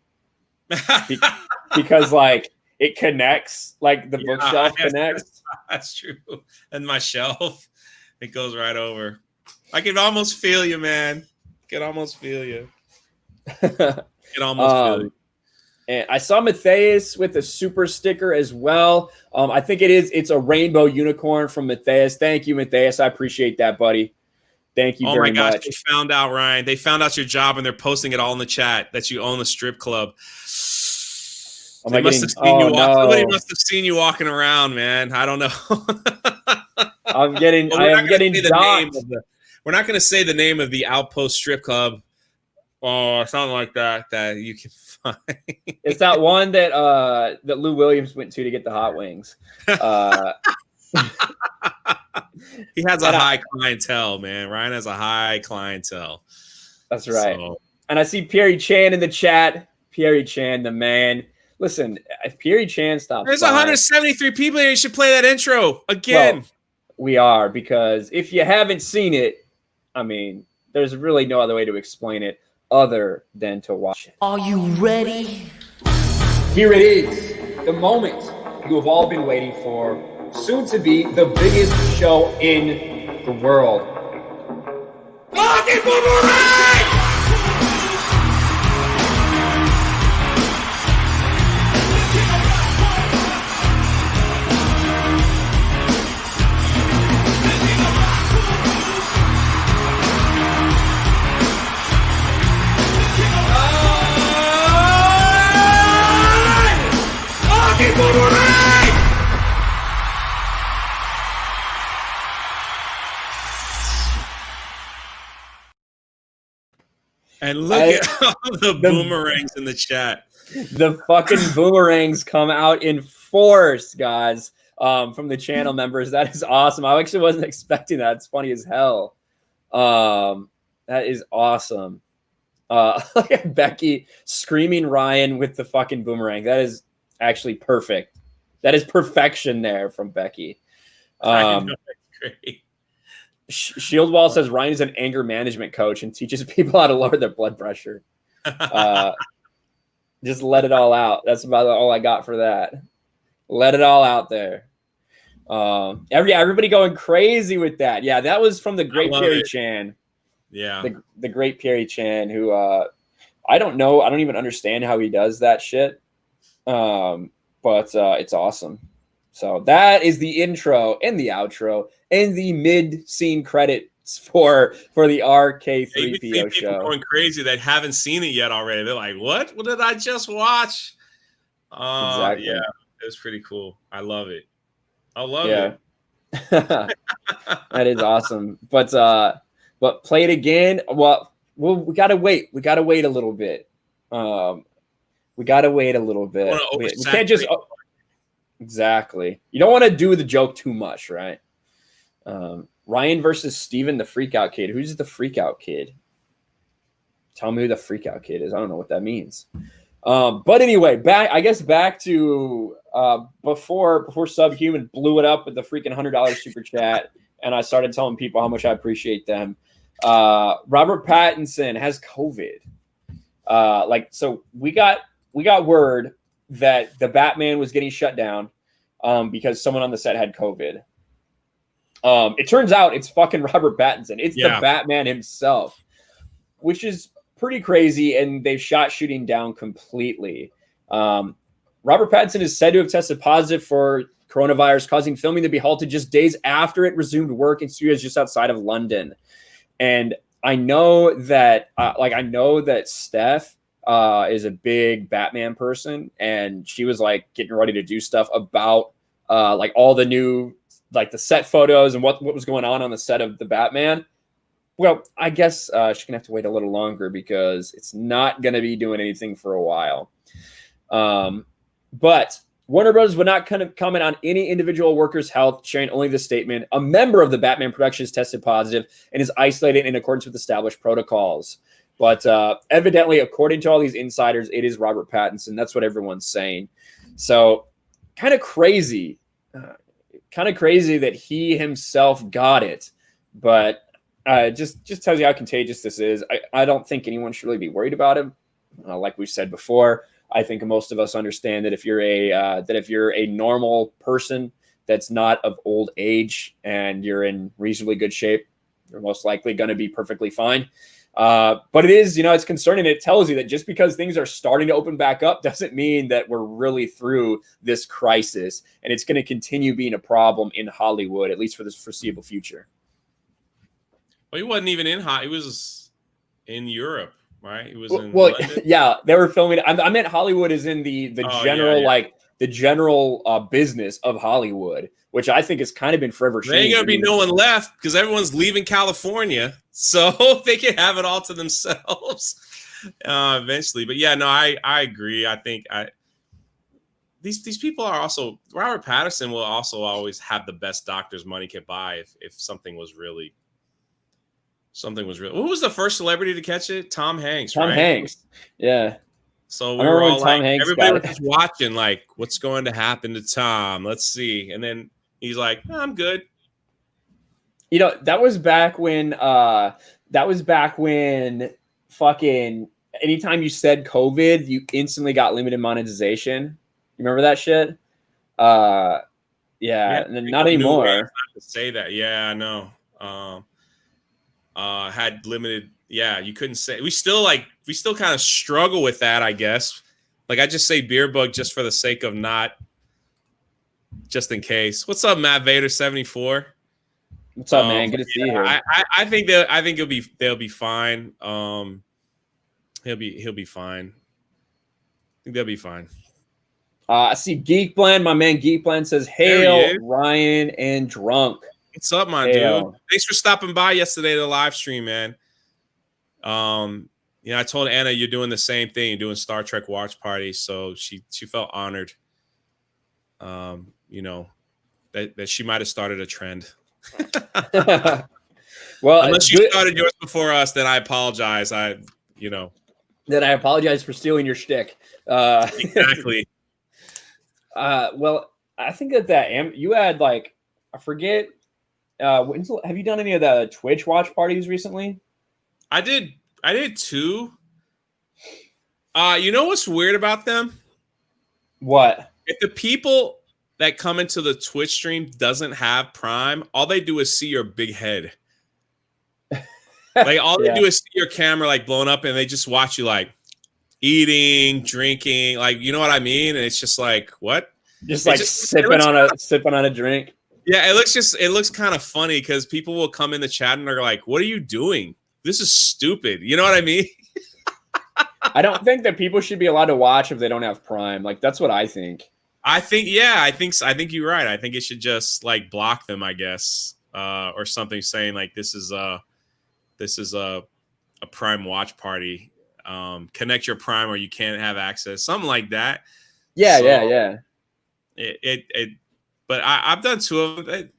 B: Because like it connects, like the bookshelf connects.
C: That's true. And my shelf, it goes right over. I can almost feel you, man. Can almost feel you. Can almost feel you.
B: And I saw Matthias with a super sticker as well. I think it's a rainbow unicorn from Matthias. Thank you, Matthias. I appreciate that, buddy. Thank you very much. Oh my gosh,
C: they found out, Ryan. They found out your job and they're posting it all in the chat that you own a strip club. They must have seen you walk. Somebody must have seen you walking around, man. I don't know.
B: I'm getting docked.
C: We're not going to say the name of the Outpost strip club or something like that you can find.
B: It's that one that Lou Williams went to get the hot wings.
C: He has a high clientele, man. Ryan has a high clientele.
B: That's right. So. And I see Pierre Chan in the chat. Pierre Chan, the man. Listen, if Pierre Chan stops,
C: there's 173 people here. You should play that intro again.
B: Well, we are, because if you haven't seen it, I mean, there's really no other way to explain it other than to watch it.
D: Are you ready?
B: Here it is, the moment you have all been waiting for, soon to be the biggest show in the world. Fucking Boomerang!
C: And look at all the boomerangs in the chat.
B: The fucking boomerangs come out in force, guys, from the channel members. That is awesome. I actually wasn't expecting that. It's funny as hell. That is awesome. Look at Becky screaming Ryan with the fucking boomerang. That is actually perfect. That is perfection there from Becky.
C: I know, that's great.
B: Shieldwall says Ryan is an anger management coach and teaches people how to lower their blood pressure. Just let it all out. That's about all I got for that. Let it all out there. Everybody going crazy with that. Yeah, that was from the great Pierre Chan.
C: Yeah,
B: the great Pierre Chan, who I don't know. I don't even understand how he does that shit. But it's awesome. So that is the intro and the outro and the mid-scene credits for the RK3PO show.
C: People going crazy that haven't seen it yet already. They're like, "What? What did I just watch?"
B: Exactly.
C: Yeah, it was pretty cool. I love it. I love it.
B: That is awesome. But play it again. Well, we gotta wait. We gotta wait a little bit. We gotta wait a little bit. We can't just. Exactly. You don't want to do the joke too much, right? Ryan versus Steven, the freakout kid. Who's the freakout kid? Tell me who the freakout kid is. I don't know what that means. But anyway, back to before Subhuman blew it up with the freaking $100 super chat, and I started telling people how much I appreciate them. Robert Pattinson has COVID. So we got word that the Batman was getting shut down because someone on the set had COVID. It turns out it's fucking Robert Pattinson. It's the Batman himself, which is pretty crazy, and they've shot shooting down completely. Robert Pattinson is said to have tested positive for coronavirus, causing filming to be halted just days after it resumed work in studios just outside of London. And I know that Steph is a big Batman person, and she was like getting ready to do stuff about like all the new like the set photos and what was going on the set of the Batman. Well, I guess she's gonna have to wait a little longer because it's not gonna be doing anything for a while. But Warner Bros. Would not kind of comment on any individual worker's health, sharing only the statement. A member of the Batman Productions tested positive and is isolated in accordance with established protocols. But evidently, according to all these insiders, it is Robert Pattinson. That's what everyone's saying. So kind of crazy. That he himself got it. But just tells you how contagious this is. I don't think anyone should really be worried about him. Like we said before, I think most of us understand that if you're a normal person that's not of old age and you're in reasonably good shape, you're most likely going to be perfectly fine. But it is, it's concerning. It tells you that just because things are starting to open back up doesn't mean that we're really through this crisis, and it's going to continue being a problem in Hollywood, at least for this foreseeable future.
C: Well, he wasn't even in He was in Europe. Right, it was in London.
B: Yeah, they were filming. I meant Hollywood is in the general the general business of Hollywood, which I think has kind of been forever changed.
C: There ain't gonna be no one left because everyone's leaving California, so they can have it all to themselves eventually. But yeah, no, I agree. I think these people are also Robert Pattinson will also always have the best doctors money can buy if something was really. Who was the first celebrity to catch it? Tom Hanks, right?
B: Tom Hanks. Yeah.
C: So we were all like, everybody was just watching, like, what's going to happen to Tom? Let's see. And then he's like, oh, I'm good.
B: That was back when fucking anytime you said COVID, you instantly got limited monetization. You remember that shit? Yeah, and then not anymore.
C: Not to say that. Yeah, I know. Had limited, you couldn't say. We still kind of struggle with that, I guess. Like, I just say beer bug just for the sake of not, just in case. What's up, Matt Vader 74?
B: What's up, man? Good to see you here.
C: I think they'll be fine. He'll be fine. I think they'll be fine.
B: I see Geek Blend. My man Geek Blend says, "Hail Ryan and Drunk."
C: What's up, my dude? Thanks for stopping by yesterday to the live stream, man. I told Anna you're doing the same thing. You're doing Star Trek watch party, so she felt honored. That she might have started a trend.
B: Well,
C: unless you started yours before us, then I apologize. Then
B: I apologize for stealing your shtick.
C: Exactly.
B: Well, I think that you had I forget. Have you done any of the Twitch watch parties recently?
C: I did 2. You know what's weird about them?
B: What?
C: If the people that come into the Twitch stream doesn't have Prime, all they do is see your big head. Like, all they do is see your camera blowing up, and they just watch you eating, drinking, you know what I mean? And it's just what?
B: Just sipping on a drink.
C: Yeah, it looks kind of funny because people will come in the chat and they're like, "What are you doing? This is stupid." You know what I mean?
B: I don't think that people should be allowed to watch if they don't have Prime. That's what I think.
C: I think you're right. I think it should just block them, I guess, or something saying this is a Prime watch party. Connect your Prime or you can't have access, something like that.
B: Yeah,
C: so
B: yeah.
C: But I've done 2 of them.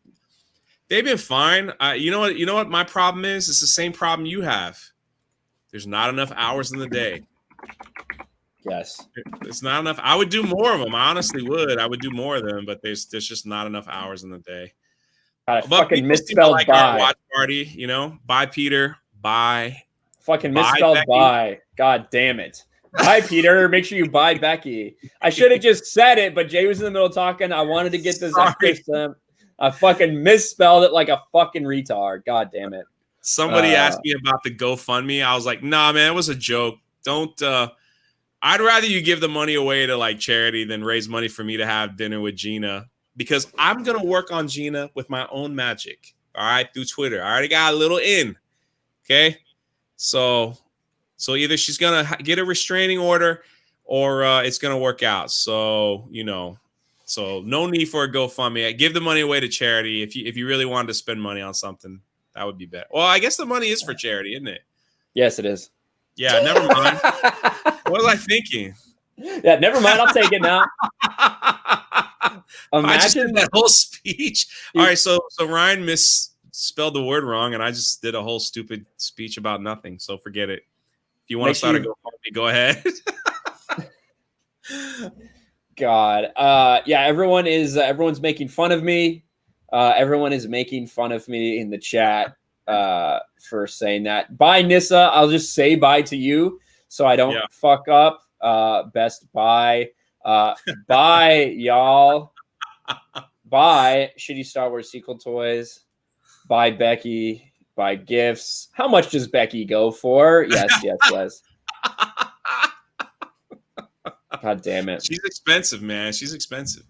C: They've been fine. You know what my problem is? It's the same problem you have. There's not enough hours in the day.
B: Yes.
C: It's not enough. I would do more of them. I honestly would. I would do more of them, but there's just not enough hours in the day.
B: Fucking misspelled
C: our watch party, Bye, Peter. Bye.
B: Fucking misspelled bye. God damn it. Bye, Peter. Make sure you buy Becky. I should have just said it, but Jay was in the middle talking. I wanted to get this system. I fucking misspelled it like a fucking retard. God damn it.
C: Somebody asked me about the GoFundMe. I was like, nah, man, it was a joke. Don't I'd rather you give the money away to charity than raise money for me to have dinner with Gina, because I'm gonna work on Gina with my own magic. All right, through Twitter. I already got a little in. Okay. So either she's going to get a restraining order or it's going to work out. So, so no need for a GoFundMe. I give the money away to charity. If you really wanted to spend money on something, that would be better. Well, I guess the money is for charity, isn't it?
B: Yes, it is.
C: Yeah, never mind. What was I thinking?
B: Yeah, never mind. I'll take it now.
C: I just did that whole speech. All right, so Ryan misspelled the word wrong, and I just did a whole stupid speech about nothing. So forget it. If you want to start a GoFundMe, go ahead.
B: God, yeah, everyone's making fun of me. Everyone is making fun of me in the chat for saying that. Bye, Nissa. I'll just say bye to you so I don't fuck up. Best bye. Bye, y'all. Bye, shitty Star Wars sequel toys. Bye, Becky. Bye, gifts. How much does Becky go for? Yes. God damn it.
C: She's expensive, man. She's expensive.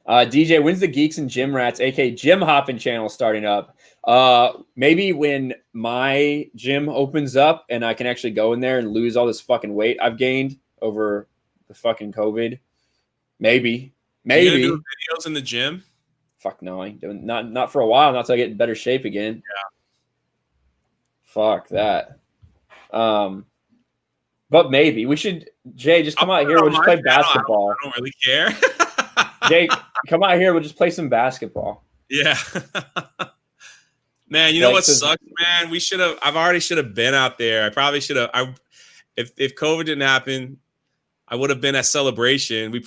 B: DJ, when's the Geeks and Gym Rats, aka Gym Hopping channel starting up? Maybe when my gym opens up and I can actually go in there and lose all this fucking weight I've gained over the fucking COVID. Maybe.
C: You gonna do videos in the gym?
B: Fuck no, I ain't doing not for a while, not till I get in better shape again.
C: Yeah.
B: Fuck that. But maybe we should, Jay, just come out here. We'll just play basketball.
C: I don't really care.
B: Jay, come out here. We'll just play some basketball.
C: Yeah. Man, you know what sucks, man? I've already should have been out there. I probably should have. If COVID didn't happen, I would have been at Celebration. We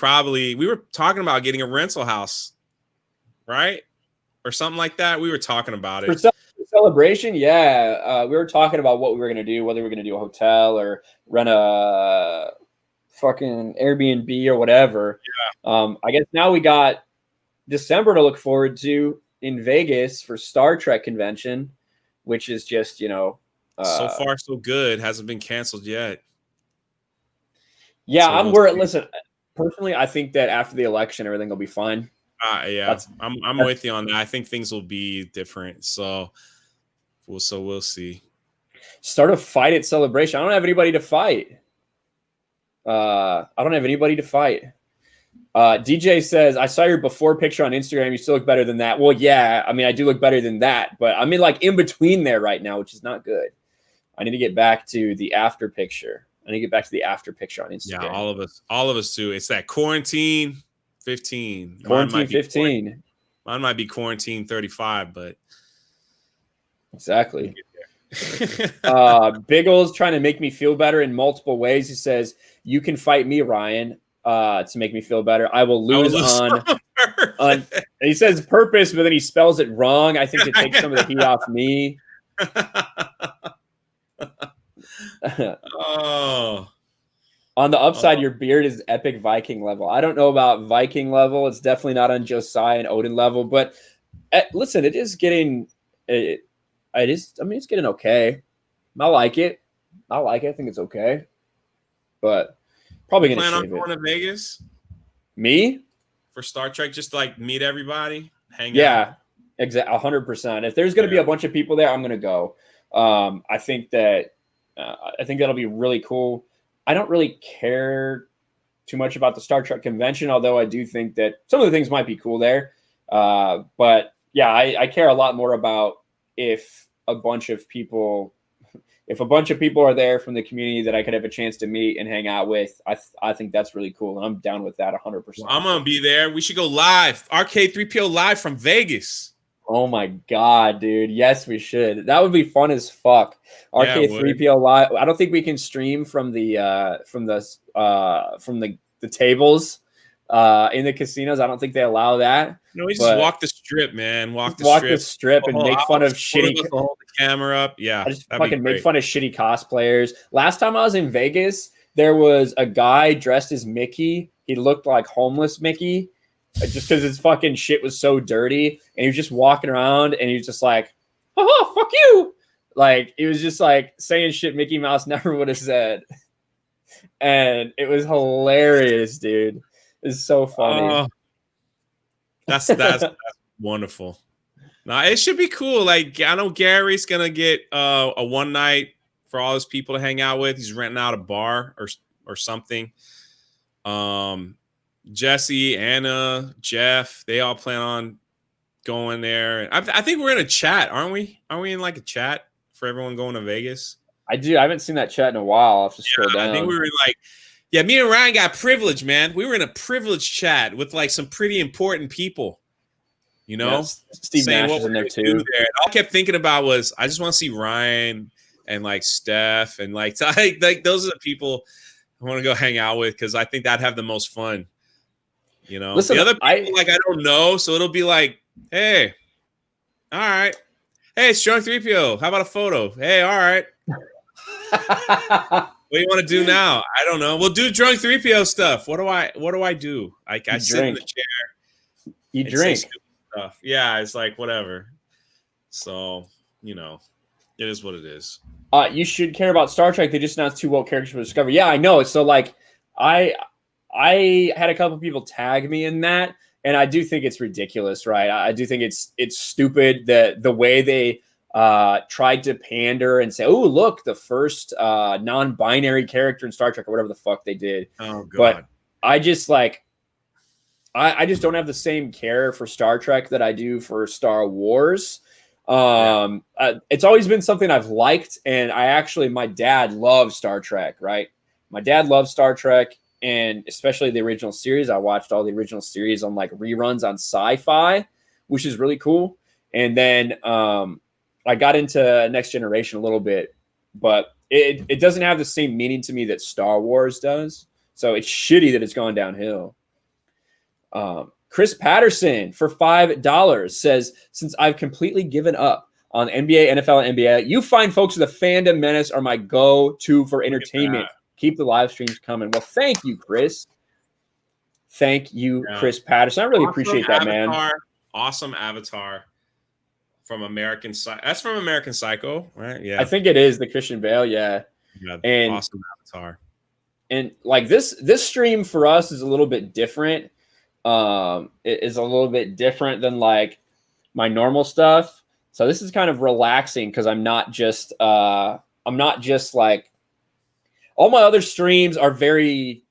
C: were talking about getting a rental house, right? Or something like that. We were talking about it.
B: For Celebration, yeah. We were talking about what we were going to do, whether we were going to do a hotel or rent a fucking Airbnb or whatever.
C: Yeah.
B: I guess now we got December to look forward to in Vegas for Star Trek convention, which is just, so
C: far so good. Hasn't been canceled yet.
B: Yeah, so I'm worried. Listen, personally, I think that after the election, everything will be fine.
C: Yeah, I'm with you on that. I think things will be different. So we'll see.
B: Start a fight at Celebration. I don't have anybody to fight. DJ says, I saw your before picture on Instagram. You still look better than that. Well, yeah, I mean, I do look better than that, but I'm in between there right now, which is not good. I need to get back to the after picture. on Instagram.
C: Yeah, all of us too. It's that quarantine 15.
B: Quarantine 15.
C: Mine might be quarantine 35, but
B: exactly. Biggles trying to make me feel better in multiple ways. He says, you can fight me, Ryan, to make me feel better. I will lose on he says purpose, but then he spells it wrong. I think it takes some of the heat off me.
C: Oh.
B: On the upside, your beard is epic Viking level. I don't know about Viking level. It's definitely not on Josiah and Odin level, but listen, it is getting it's getting okay. I like it. I think it's okay. But probably going to
C: plan on
B: shave
C: going
B: it.
C: to Vegas?
B: Me?
C: For Star Trek, just to like meet everybody, hang out.
B: Yeah, exactly. 100%. If there's going to be a bunch of people there, I'm going to go. I think that'll be really cool. I don't really care too much about the Star Trek convention, although I do think that some of the things might be cool there. But yeah, I care a lot more about if a bunch of people are there from the community that I could have a chance to meet and hang out with. I think that's really cool, and I'm down with that 100%.
C: Well, I'm gonna be there. We should go live. RK3PO live from Vegas.
B: Oh my god, dude! Yes, we should. That would be fun as fuck. RK3PO live. I don't think we can stream from the tables in the casinos. I don't think they allow that.
C: No, we just walk the strip, man. Walk
B: the strip and make fun of shitty.
C: Hold the camera up. Yeah,
B: I just fucking make fun of shitty cosplayers. Last time I was in Vegas, there was a guy dressed as Mickey. He looked like homeless Mickey, just because his fucking shit was so dirty, and he was just walking around, and he was just like, "Oh, fuck you!" Like he was just like saying shit Mickey Mouse never would have said, and it was hilarious, dude. It's so funny.
C: That's wonderful. Now it should be cool. Like I know Gary's gonna get a one night for all his people to hang out with. He's renting out a bar or something. Jesse, Anna, Jeff, they all plan on going there. I think we're in a chat, aren't we? Aren't we in like a chat for everyone going to Vegas?
B: I do. I haven't seen that chat in a while. I'll have to scroll down.
C: I think we were in like Yeah, me and Ryan got privileged, man. We were in a privileged chat with like some pretty important people. You know,
B: Steve
C: saying
B: Nash
C: what
B: is in
C: we're
B: there
C: gonna do
B: too.
C: there. And all I kept thinking about was I just want to see Ryan and like Steph and like those are the people I want to go hang out with because I think that'd have the most fun. You know,
B: Listen,
C: the other people like I don't know, so it'll be like, hey, all right, hey, Strong 3PO, how about a photo? Hey, all right. What do you want to do now? I don't know. We'll do drunk 3PO stuff. What do I do? Like I sit in the chair.
B: You drink
C: stuff. Yeah, it's like whatever. So, you know, it is what it is.
B: You should care about Star Trek. They just announced 2 woke characters for Discovery. Yeah, I know. So like I had a couple people tag me in that, and I do think it's ridiculous, right? I do think it's stupid that the way they tried to pander and say, oh, look, the first non-binary character in Star Trek or whatever the fuck they did.
C: Oh, God.
B: But I just like, I just don't have the same care for Star Trek that I do for Star Wars. It's always been something I've liked. And my dad loves Star Trek, right? My dad loves Star Trek, and especially the original series. I watched all the original series on like reruns on Sci-Fi, which is really cool. And then I got into Next Generation a little bit, but it doesn't have the same meaning to me that Star Wars does. So it's shitty that it's gone downhill. Chris Patterson for $5 says, since I've completely given up on NBA, NFL, and NBA, you fine folks with the fandom menace are my go-to for entertainment. Keep the live streams coming. Well, thank you, Chris. Thank you, Chris Patterson. I really appreciate that, man.
C: Awesome avatar from American Psycho. That's from American Psycho, right? Yeah.
B: I think it is the Christian Bale, yeah. And
C: awesome avatar.
B: And like this stream for us is a little bit different. It is a little bit different than like my normal stuff. So this is kind of relaxing because I'm not just like all my other streams are very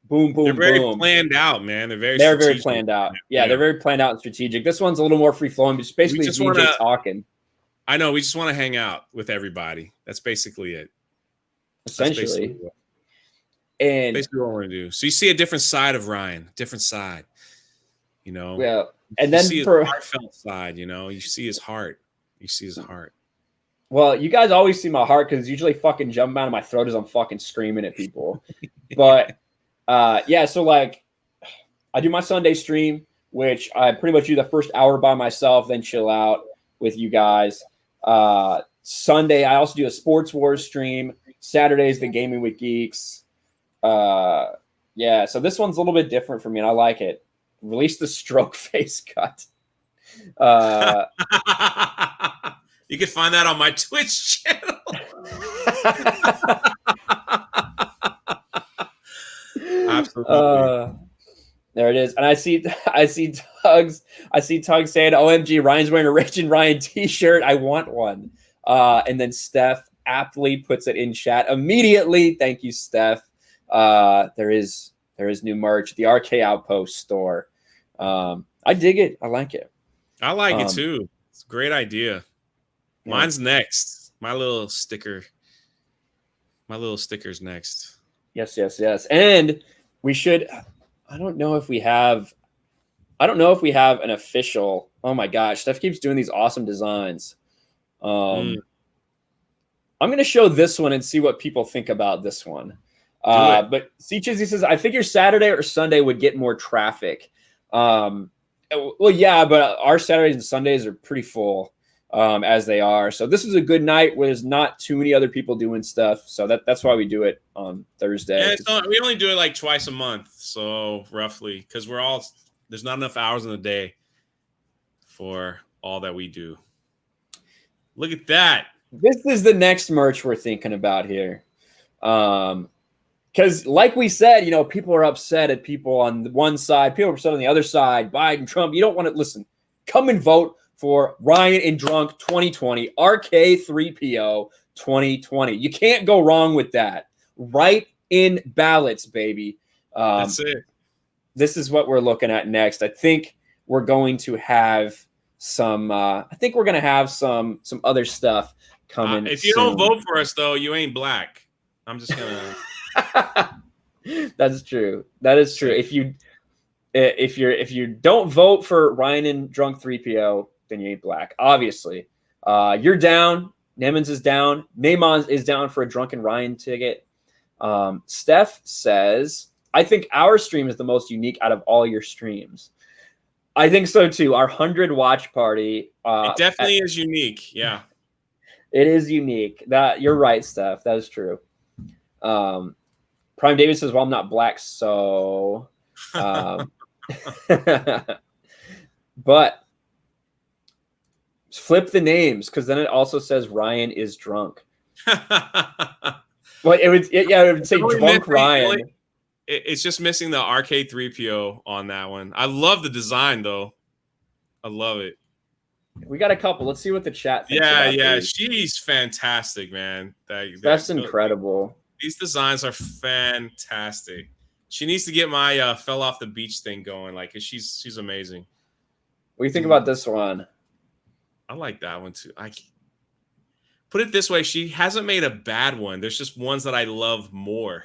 B: boom, boom,
C: they're very
B: boom.
C: planned out, man. They're
B: very planned out. Yeah, they're very planned out and strategic. This one's a little more free flowing, just basically DJ talking.
C: I know we just want to hang out with everybody. That's basically it.
B: Essentially. And
C: basically what I want to do. So you see a different side of Ryan, different side, you know.
B: Yeah, and then
C: see
B: for
C: his heartfelt side, you know, you see his heart. You see his heart.
B: Well, you guys always see my heart because usually fucking jumping out of my throat as I'm fucking screaming at people. But yeah, so like I do my Sunday stream, which I pretty much do the first hour by myself, then chill out with you guys. Sunday, I also do a Sports Wars stream. Saturday's the Gaming with Geeks. Yeah, so this one's a little bit different for me, and I like it. Release the stroke face cut.
C: You can find that on my Twitch channel. Absolutely.
B: There it is. And I see Tug's saying, OMG, Ryan's wearing a Raging Ryan t-shirt. I want one. And then Steph aptly puts it in chat immediately. Thank you, Steph. There is new merch, the RK Outpost store. I dig it. I like it.
C: I like it too. It's a great idea. Yeah. Mine's next. My little sticker's next.
B: Yes. And we should, I don't know if we have an official. Oh my gosh, Steph keeps doing these awesome designs. I'm going to show this one and see what people think about this one. But C Chizzy says, I figure Saturday or Sunday would get more traffic. Well, yeah, but our Saturdays and Sundays are pretty full as they are. So this is a good night where there's not too many other people doing stuff. So that's why we do it on Thursday.
C: Yeah, we only do it like twice a month. So roughly, because there's not enough hours in the day for all that we do. Look at that.
B: This is the next merch we're thinking about here. Because like we said, you know, people are upset at people on one side, people are upset on the other side, Biden, Trump. You don't want to listen. Come and vote for Ryan and Drunk 2020, RK3PO 2020. You can't go wrong with that. Write in ballots, baby.
C: That's it.
B: This is what we're looking at next. I think we're going to have some some other stuff coming.
C: If you
B: soon.
C: don't vote for us, though, you ain't black. I'm just gonna.
B: That's true. That is true. If you don't vote for Ryan and Drunk 3PO, then you ain't black. Obviously, you're down. Nemens is down. Namon is down for a Drunken Ryan ticket. Steph says, I think our stream is the most unique out of all your streams. I think so too. Our 100 watch party.
C: It definitely is unique. Yeah.
B: It is unique. That you're right, Steph. That is true. Prime David says, well, I'm not black, so but flip the names, because then it also says Ryan is drunk. Well, it would say drunk Ryan.
C: It's just missing the RK3PO on that one. I love the design though. I love it.
B: We got a couple. Let's see what the chat thinks.
C: Yeah. She's fantastic, man.
B: That's incredible.
C: These designs are fantastic. She needs to get my fell off the beach thing going. Like, she's amazing.
B: What do you think about this one?
C: I like that one too. I put it this way: she hasn't made a bad one. There's just ones that I love more.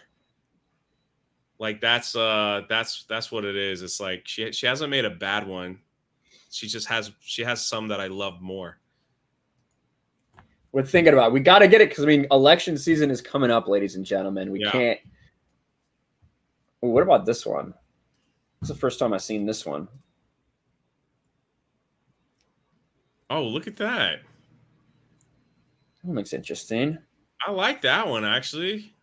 C: Like that's what it is. It's like she hasn't made a bad one. She has some that I love more.
B: We're thinking about it. We got to get it because, I mean, election season is coming up, ladies and gentlemen. We can't. Ooh, what about this one? It's the first time I've seen this one.
C: Oh, look at that.
B: That looks interesting.
C: I like that one, actually.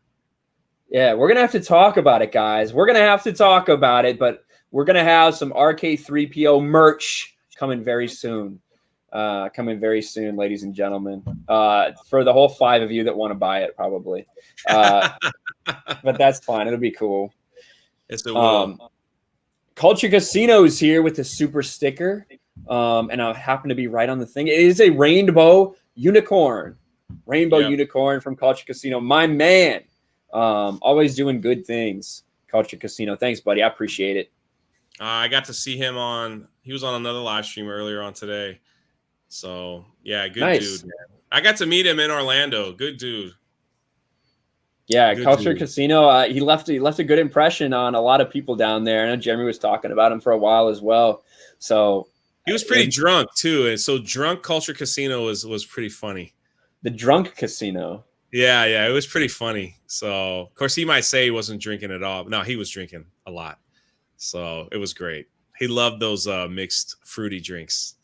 B: Yeah, we're going to have to talk about it, guys. We're going to have to talk about it, but we're going to have some RK3PO merch coming very soon. Ladies and gentlemen, for the whole 5 of you that want to buy it, probably. But that's fine. It'll be cool.
C: It's a will.
B: Culture Casino's here with the super sticker, and I happen to be right on the thing. It is a rainbow unicorn from Culture Casino. My man, always doing good things. Culture Casino, thanks, buddy. I appreciate it.
C: I got to see him he was on another live stream earlier on today. So yeah, good dude, man. I got to meet him in Orlando. Good dude.
B: Yeah, Culture Casino. He left a good impression on a lot of people down there. I know Jeremy was talking about him for a while as well. So
C: he was pretty drunk too, and so drunk Culture Casino was pretty funny.
B: The drunk casino.
C: Yeah, it was pretty funny. So of course he might say he wasn't drinking at all. No, he was drinking a lot. So it was great. He loved those mixed fruity drinks.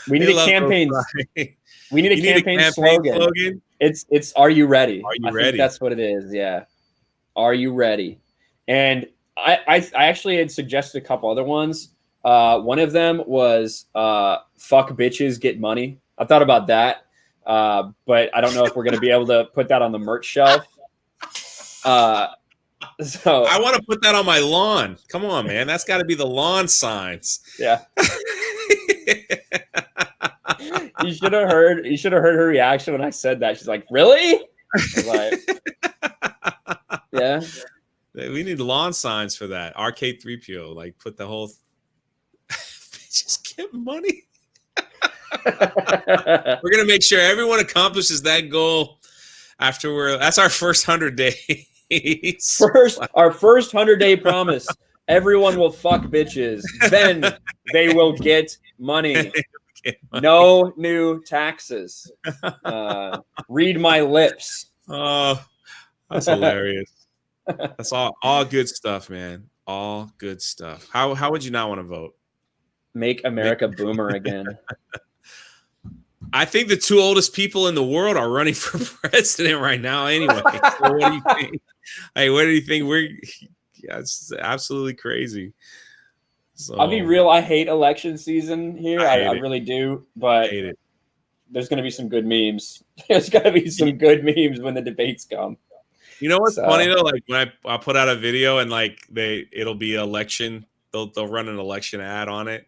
B: We need a campaign. We need a campaign slogan. It's Are you ready?
C: Are you
B: I
C: ready?
B: think that's what it is. Yeah. Are you ready? And I actually had suggested a couple other ones. One of them was fuck bitches, get money. I thought about that. But I don't know if we're going to be able to put that on the merch shelf. So
C: I want to put that on my lawn. Come on, man. That's got to be the lawn signs.
B: Yeah. You should have heard her reaction when I said that. She's like, "Really?" Like, yeah.
C: We need lawn signs for that. RK3PO, like put the whole just get money. We're gonna make sure everyone accomplishes that goal after that's our first 100 days.
B: Our first 100-day promise. Everyone will fuck bitches. Then they will get money. No new taxes. Read my lips.
C: Oh, that's hilarious. That's all good stuff, man. All good stuff. How would you not want to vote?
B: Make America boomer again.
C: I think the 2 oldest people in the world are running for president right now anyway. So what do you think? Hey, what do you think? It's absolutely crazy. So,
B: I'll be real. I hate election season here. I really do. But
C: I hate it.
B: There's going to be some good memes. There's going to be some good memes when the debates come.
C: You know what's funny though? Like when I put out a video and like it'll be election. They'll run an election ad on it.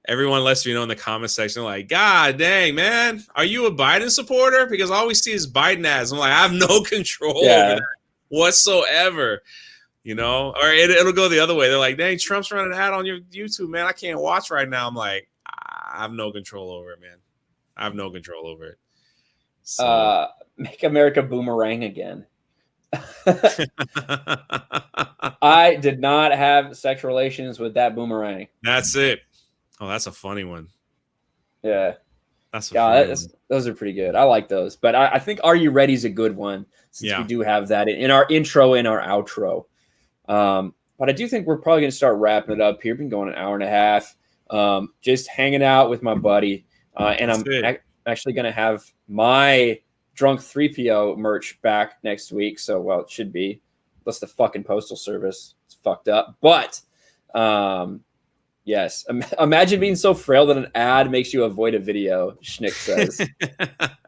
C: Everyone lets me know in the comment section, like, God dang, man, are you a Biden supporter? Because all we see is Biden ads. I'm like, I have no control over that whatsoever. You know, or it'll go the other way. They're like, dang, Trump's running an ad on your YouTube, man. I can't watch right now. I'm like, I have no control over it, man. I have no control over it. So,
B: make America boomerang again. I did not have sexual relations with that boomerang.
C: That's it. Oh, that's a funny one.
B: Yeah.
C: That's a funny one.
B: Those are pretty good. I like those. But I think Are You Ready is a good one, since we do have that in our intro and our outro. But I do think we're probably going to start wrapping it up here. Been going an hour and a half. Just hanging out with my buddy. And I'm actually going to have my Drunk 3PO merch back next week. So, well, it should be. Unless the fucking postal service is fucked up. But, yes. Imagine being so frail that an ad makes you avoid a video, Schnick says.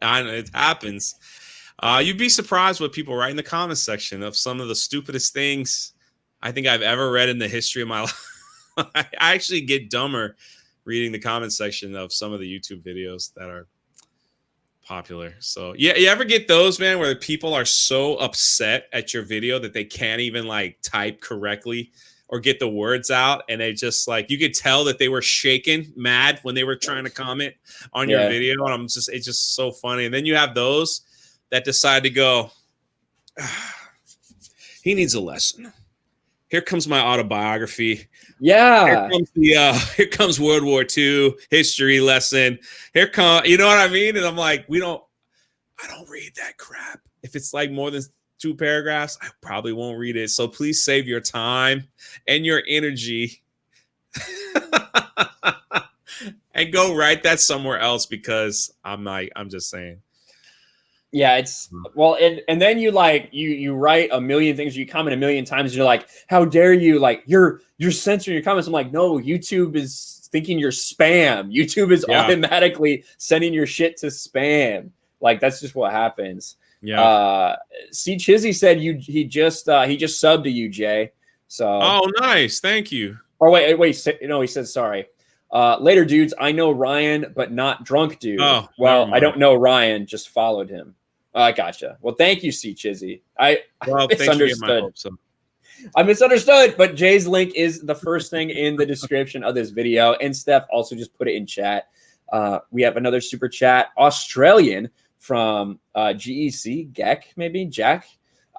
C: I know, it happens. You'd be surprised what people write in the comments section of some of the stupidest things I think I've ever read in the history of my life. I actually get dumber reading the comment section of some of the YouTube videos that are popular. So yeah, you ever get those, man, where people are so upset at your video that they can't even like type correctly or get the words out, and they just like, you could tell that they were shaking mad when they were trying to comment on your video, and it's just so funny. And then you have those that decide to go, he needs a lesson. Here comes my autobiography.
B: Yeah.
C: Here comes World War II history lesson. Here come, you know what I mean? And I'm like, I don't read that crap. If it's like more than 2 paragraphs, I probably won't read it. So please save your time and your energy and go write that somewhere else, because I'm just saying.
B: Yeah, it's well, and then you like you write a million things, you comment a million times, and you're like, how dare you? Like you're censoring your comments. I'm like, no, YouTube is thinking you're spam. YouTube is automatically sending your shit to spam. Like that's just what happens.
C: Yeah.
B: C Chizzy said he just subbed to you, Jay. So
C: nice, thank you.
B: Oh wait, no, he said sorry. Later, dudes. I know Ryan, but not Drunk Dude.
C: Oh,
B: well, I don't know Ryan. Just followed him. I gotcha. Well, thank you, C Chizzy. I misunderstood. I misunderstood, but Jay's link is the first thing in the description of this video, and Steph also just put it in chat. We have another super chat, Australian from GEC, Jack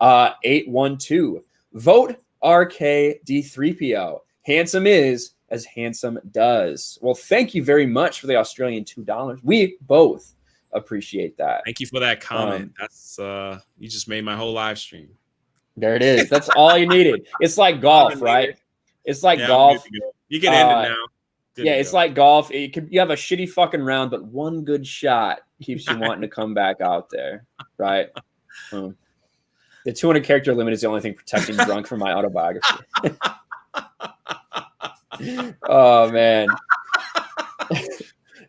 B: 812. Vote RK3PO. Handsome is as handsome does. Well, thank you very much for the Australian $2. We both appreciate that.
C: Thank you for that comment. That's you just made my whole live stream.
B: There it is. That's all you needed. It's like golf, right? It's like golf.
C: You can end it now.
B: It's like golf. You have a shitty fucking round, but one good shot keeps you wanting to come back out there, right? The 200 character limit is the only thing protecting Drunk from my autobiography. Oh man.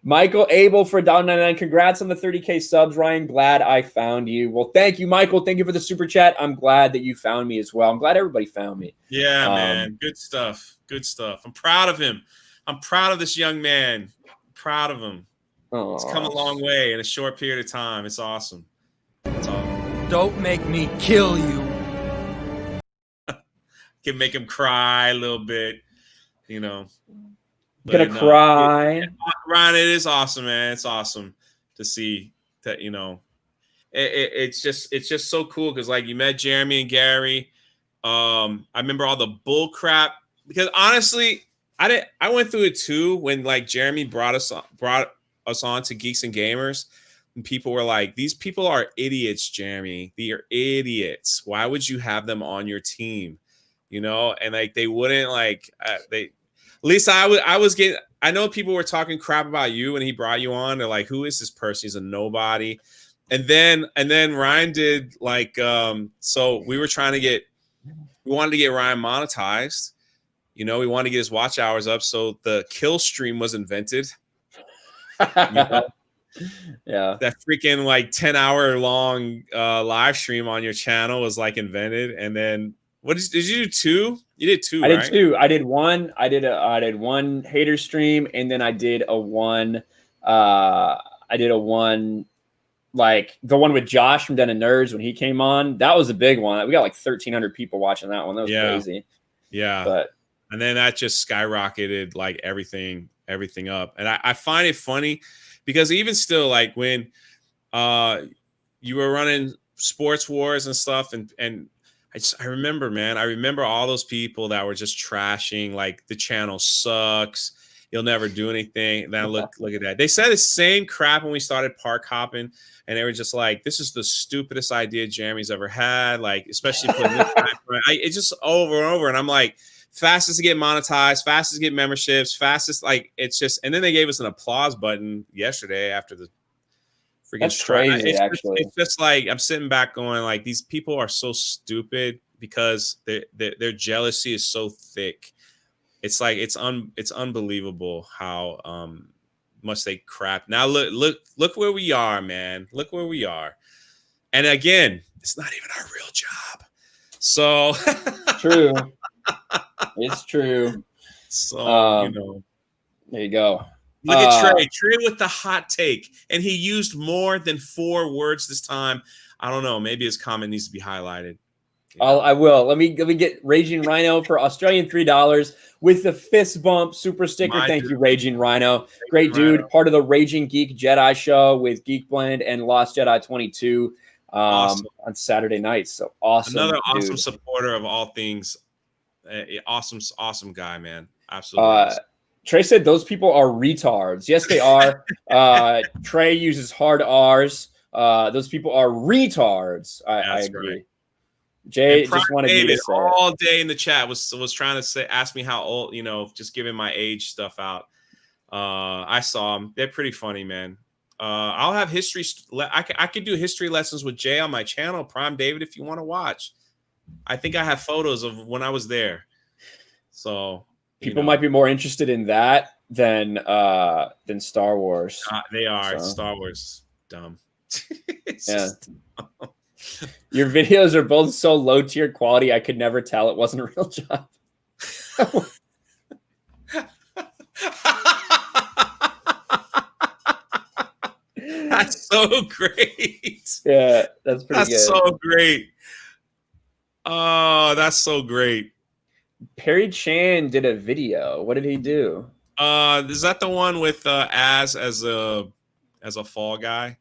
B: Michael Abel for $1.99. Congrats on the 30K subs, Ryan. Glad I found you. Well, thank you, Michael. Thank you for the super chat. I'm glad that you found me as well. I'm glad everybody found me.
C: Yeah, man. Good stuff. Good stuff. I'm proud of him. I'm proud of this young man. I'm proud of him. It's come a long way in a short period of time. It's awesome. It's awesome.
A: Don't make me kill you.
C: Can make him cry a little bit, you know.
B: Gonna cry.
C: Ryan, it is awesome, man. It's awesome to see that, you know. It's just so cool because like you met Jeremy and Gary. I remember all the bull crap because honestly, I went through it too when like Jeremy brought us on to Geeks and Gamers, and people were like, "These people are idiots, Jeremy. They are idiots. Why would you have them on your team?" You know, and like they wouldn't like they. At least I was getting. I know people were talking crap about you when he brought you on. They're like, "Who is this person? He's a nobody." And then Ryan did like so we wanted to get Ryan monetized. You know, we wanted to get his watch hours up, so the kill stream was invented. You know?
B: Yeah,
C: that freaking like 10-hour long live stream on your channel was like invented. And then did you do 2? You did 2, right?
B: I did 2. I did 1. I did 1 hater stream, and then I did a 1. Like the one with Josh from Den of Nerds when he came on. That was a big one. We got like 1,300 people watching that one. That was crazy.
C: Yeah. And then that just skyrocketed like everything up. And I find it funny because even still, like when you were running sports wars and stuff, and I remember, man, I remember all those people that were just trashing, like, the channel sucks, you'll never do anything. Then look at that. They said the same crap when we started park hopping, and they were just like, this is the stupidest idea Jeremy's ever had, like, especially putting this it's just over and over. And I'm like, fastest to get monetized, fastest to get memberships, fastest, like, it's just, and then they gave us an applause button yesterday after the freaking
B: That's crazy.
C: It's just like, I'm sitting back going, like, these people are so stupid because their jealousy is so thick. It's like, it's unbelievable how much they crap. Now look where we are, man. Look where we are. And again, it's not even our real job. So
B: true. It's true.
C: So, you know,
B: there you go.
C: Look at Trey with the hot take, and he used more than 4 words this time. I don't know. Maybe his comment needs to be highlighted.
B: I will. Let me get Raging Rhino for Australian $3 with the fist bump super sticker. Thank you, Raging Rhino. Great dude. Part of the Raging Geek Jedi show with Geek Blend and Lost Jedi 22 on Saturday nights. So awesome.
C: Another awesome supporter of all things. Awesome guy, man. Absolutely. Awesome.
B: Trey said those people are retards. Yes, they are. Trey uses hard R's. Those people are retards. I agree. Right. Jay just wanted me to say
C: all day in the chat was trying to ask me how old, you know, just giving my age stuff out. I saw them. They're pretty funny, man. I'll have history. I could do history lessons with Jay on my channel, Prime David, if you want to watch. I think I have photos of when I was there. So
B: people might be more interested in that than Star Wars.
C: They are. So. Star Wars, dumb.
B: Dumb. Your videos are both so low tier quality, I could never tell it wasn't a real job.
C: That's so great.
B: Yeah, that's pretty good.
C: That's so great. Oh, that's so great.
B: Perry Chan did a video. What did he do?
C: Is that the one with as a fall guy?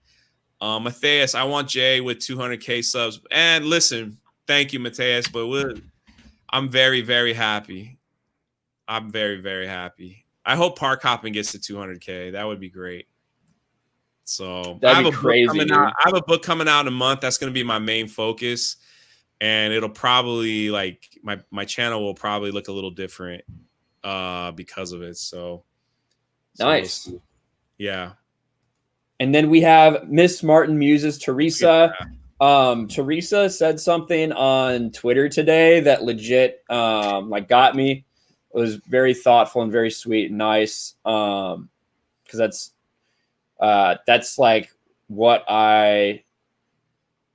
C: Matthias, I want Jay with 200K subs. And listen, thank you, Matthias, but I'm very, very happy. I'm very, very happy. I hope Park Hopping gets to 200K. That would be great. So I have a book coming out in a month. That's going to be my main focus. And it'll probably, like, my channel will probably look a little different because of it. So
B: nice.
C: Yeah.
B: And then we have Miss Martin Muses, Teresa. Yeah. Teresa said something on Twitter today that legit like got me. It was very thoughtful and very sweet and nice. Because that's like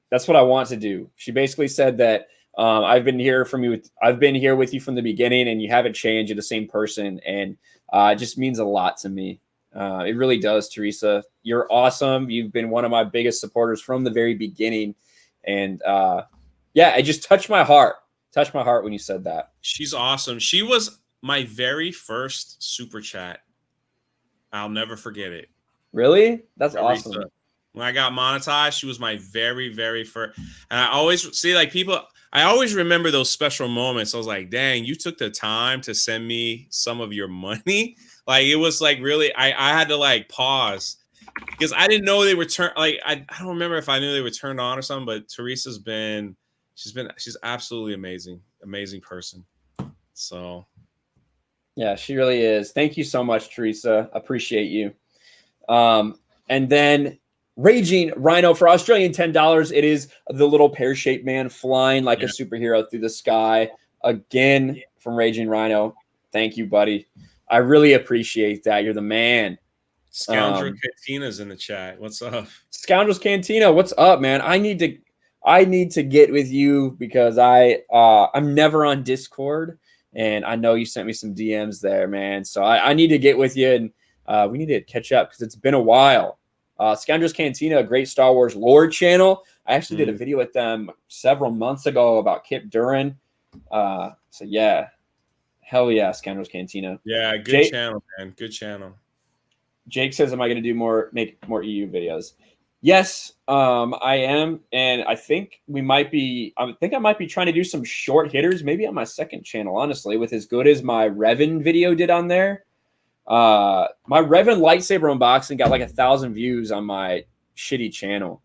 B: that's what I want to do. She basically said that I've been here with you from the beginning, and you haven't changed. You're the same person, and it just means a lot to me. It really does, Teresa. You're awesome. You've been one of my biggest supporters from the very beginning. And yeah, it just touched my heart. Touched my heart when you said that.
C: She's awesome. She was my very first super chat. I'll never forget it.
B: Really? That's
C: Teresa.
B: Awesome.
C: When I got monetized, she was my very, very first. And I always see, like, people, I always remember those special moments. I was like, dang, you took the time to send me some of your money. Like, it was like really, I had to like pause because I didn't know they were I don't remember if I knew they were turned on or something, but Teresa's she's absolutely amazing. Amazing person. So.
B: Yeah, she really is. Thank you so much, Teresa. Appreciate you. And then Raging Rhino for Australian $10. It is the little pear-shaped man flying like a superhero through the sky. Again, from Raging Rhino. Thank you, buddy. I really appreciate that. You're the man.
C: Scoundrel Cantina's in the chat. What's up?
B: Scoundrels Cantina, what's up, man? I need to get with you because I'm never on Discord, and I know you sent me some DMs there, man. So I need to get with you, and we need to catch up because it's been a while. Scoundrels Cantina, a great Star Wars lore channel. I actually did a video with them several months ago about Kip Duran. So yeah, hell yeah, Scoundrels Cantina.
C: Yeah, good channel, man. Good channel.
B: Jake says, "Am I going to make more EU videos?" Yes, I am, and I think I might be trying to do some short hitters, maybe on my second channel, honestly, with as good as my Revan video did on there. My Revan lightsaber unboxing got like 1,000 views on my shitty channel,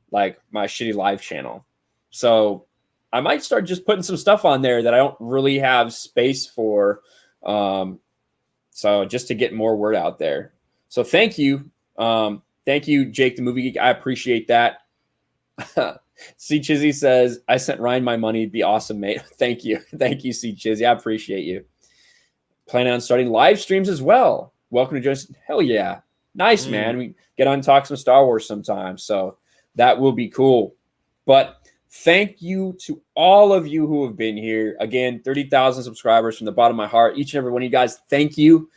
B: like my shitty live channel. So I might start just putting some stuff on there that I don't really have space for. So just to get more word out there. So thank you. Thank you, Jake the Movie Geek. I appreciate that. C Chizzy says, I sent Ryan my money. It'd be awesome, mate. Thank you. Thank you, C Chizzy. I appreciate you. Planning on starting live streams as well. Welcome to join us. Hell yeah. Nice, man. We get on and talk some Star Wars sometime. So that will be cool. But thank you to all of you who have been here. Again, 30,000 subscribers from the bottom of my heart. Each and every one of you guys, thank you.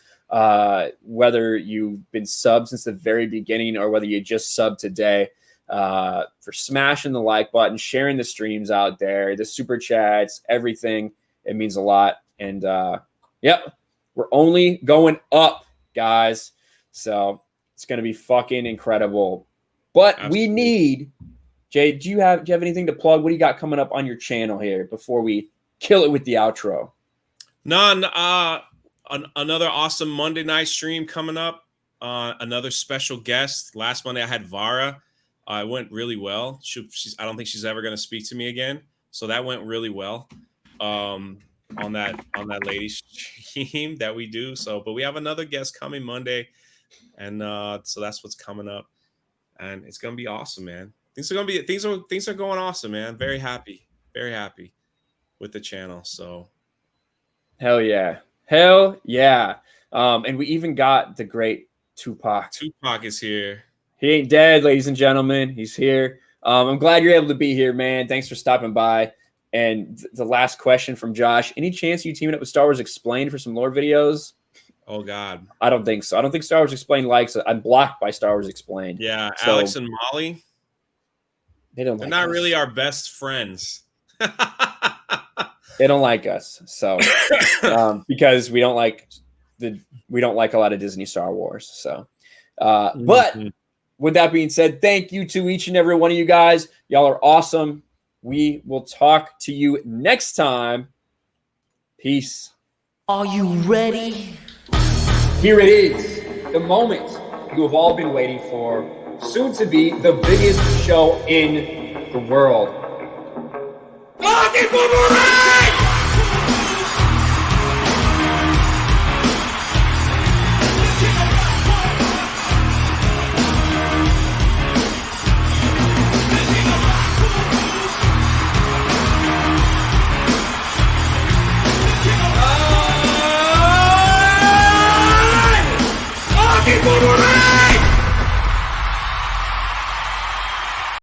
B: Whether you've been subbed since the very beginning or whether you just subbed today, for smashing the like button, sharing the streams out there, the super chats, everything. It means a lot. And yep, we're only going up, guys. So it's going to be fucking incredible. But Absolutely. We need, Jay, do you have anything to plug? What do you got coming up on your channel here before we kill it with the outro?
C: None. Another awesome Monday night stream coming up. Another special guest. Last Monday I had Vara. It went really well. I don't think she's ever going to speak to me again. So that went really well on that ladies stream that we do. So, but we have another guest coming Monday, and so that's what's coming up, and it's going to be awesome, man. Things are going awesome, man. Very happy with the channel. So,
B: hell yeah. Hell yeah. And we even got the great Tupac.
C: Tupac is here.
B: He ain't dead, ladies and gentlemen. He's here. I'm glad you're able to be here, man. Thanks for stopping by. And the last question from Josh. Any chance you teaming up with Star Wars Explained for some lore videos?
C: Oh, God.
B: I don't think so. I don't think Star Wars Explained likes it. I'm blocked by Star Wars Explained.
C: Yeah, so, Alex and Molly.
B: They're
C: not really our best friends.
B: They don't like us, so because we don't like a lot of Disney Star Wars. So, but with that being said, thank you to each and every one of you guys. Y'all are awesome. We will talk to you next time. Peace.
D: Are you ready?
B: Here it is, the moment you have all been waiting for. Soon to be the biggest show in the world. Boomerang!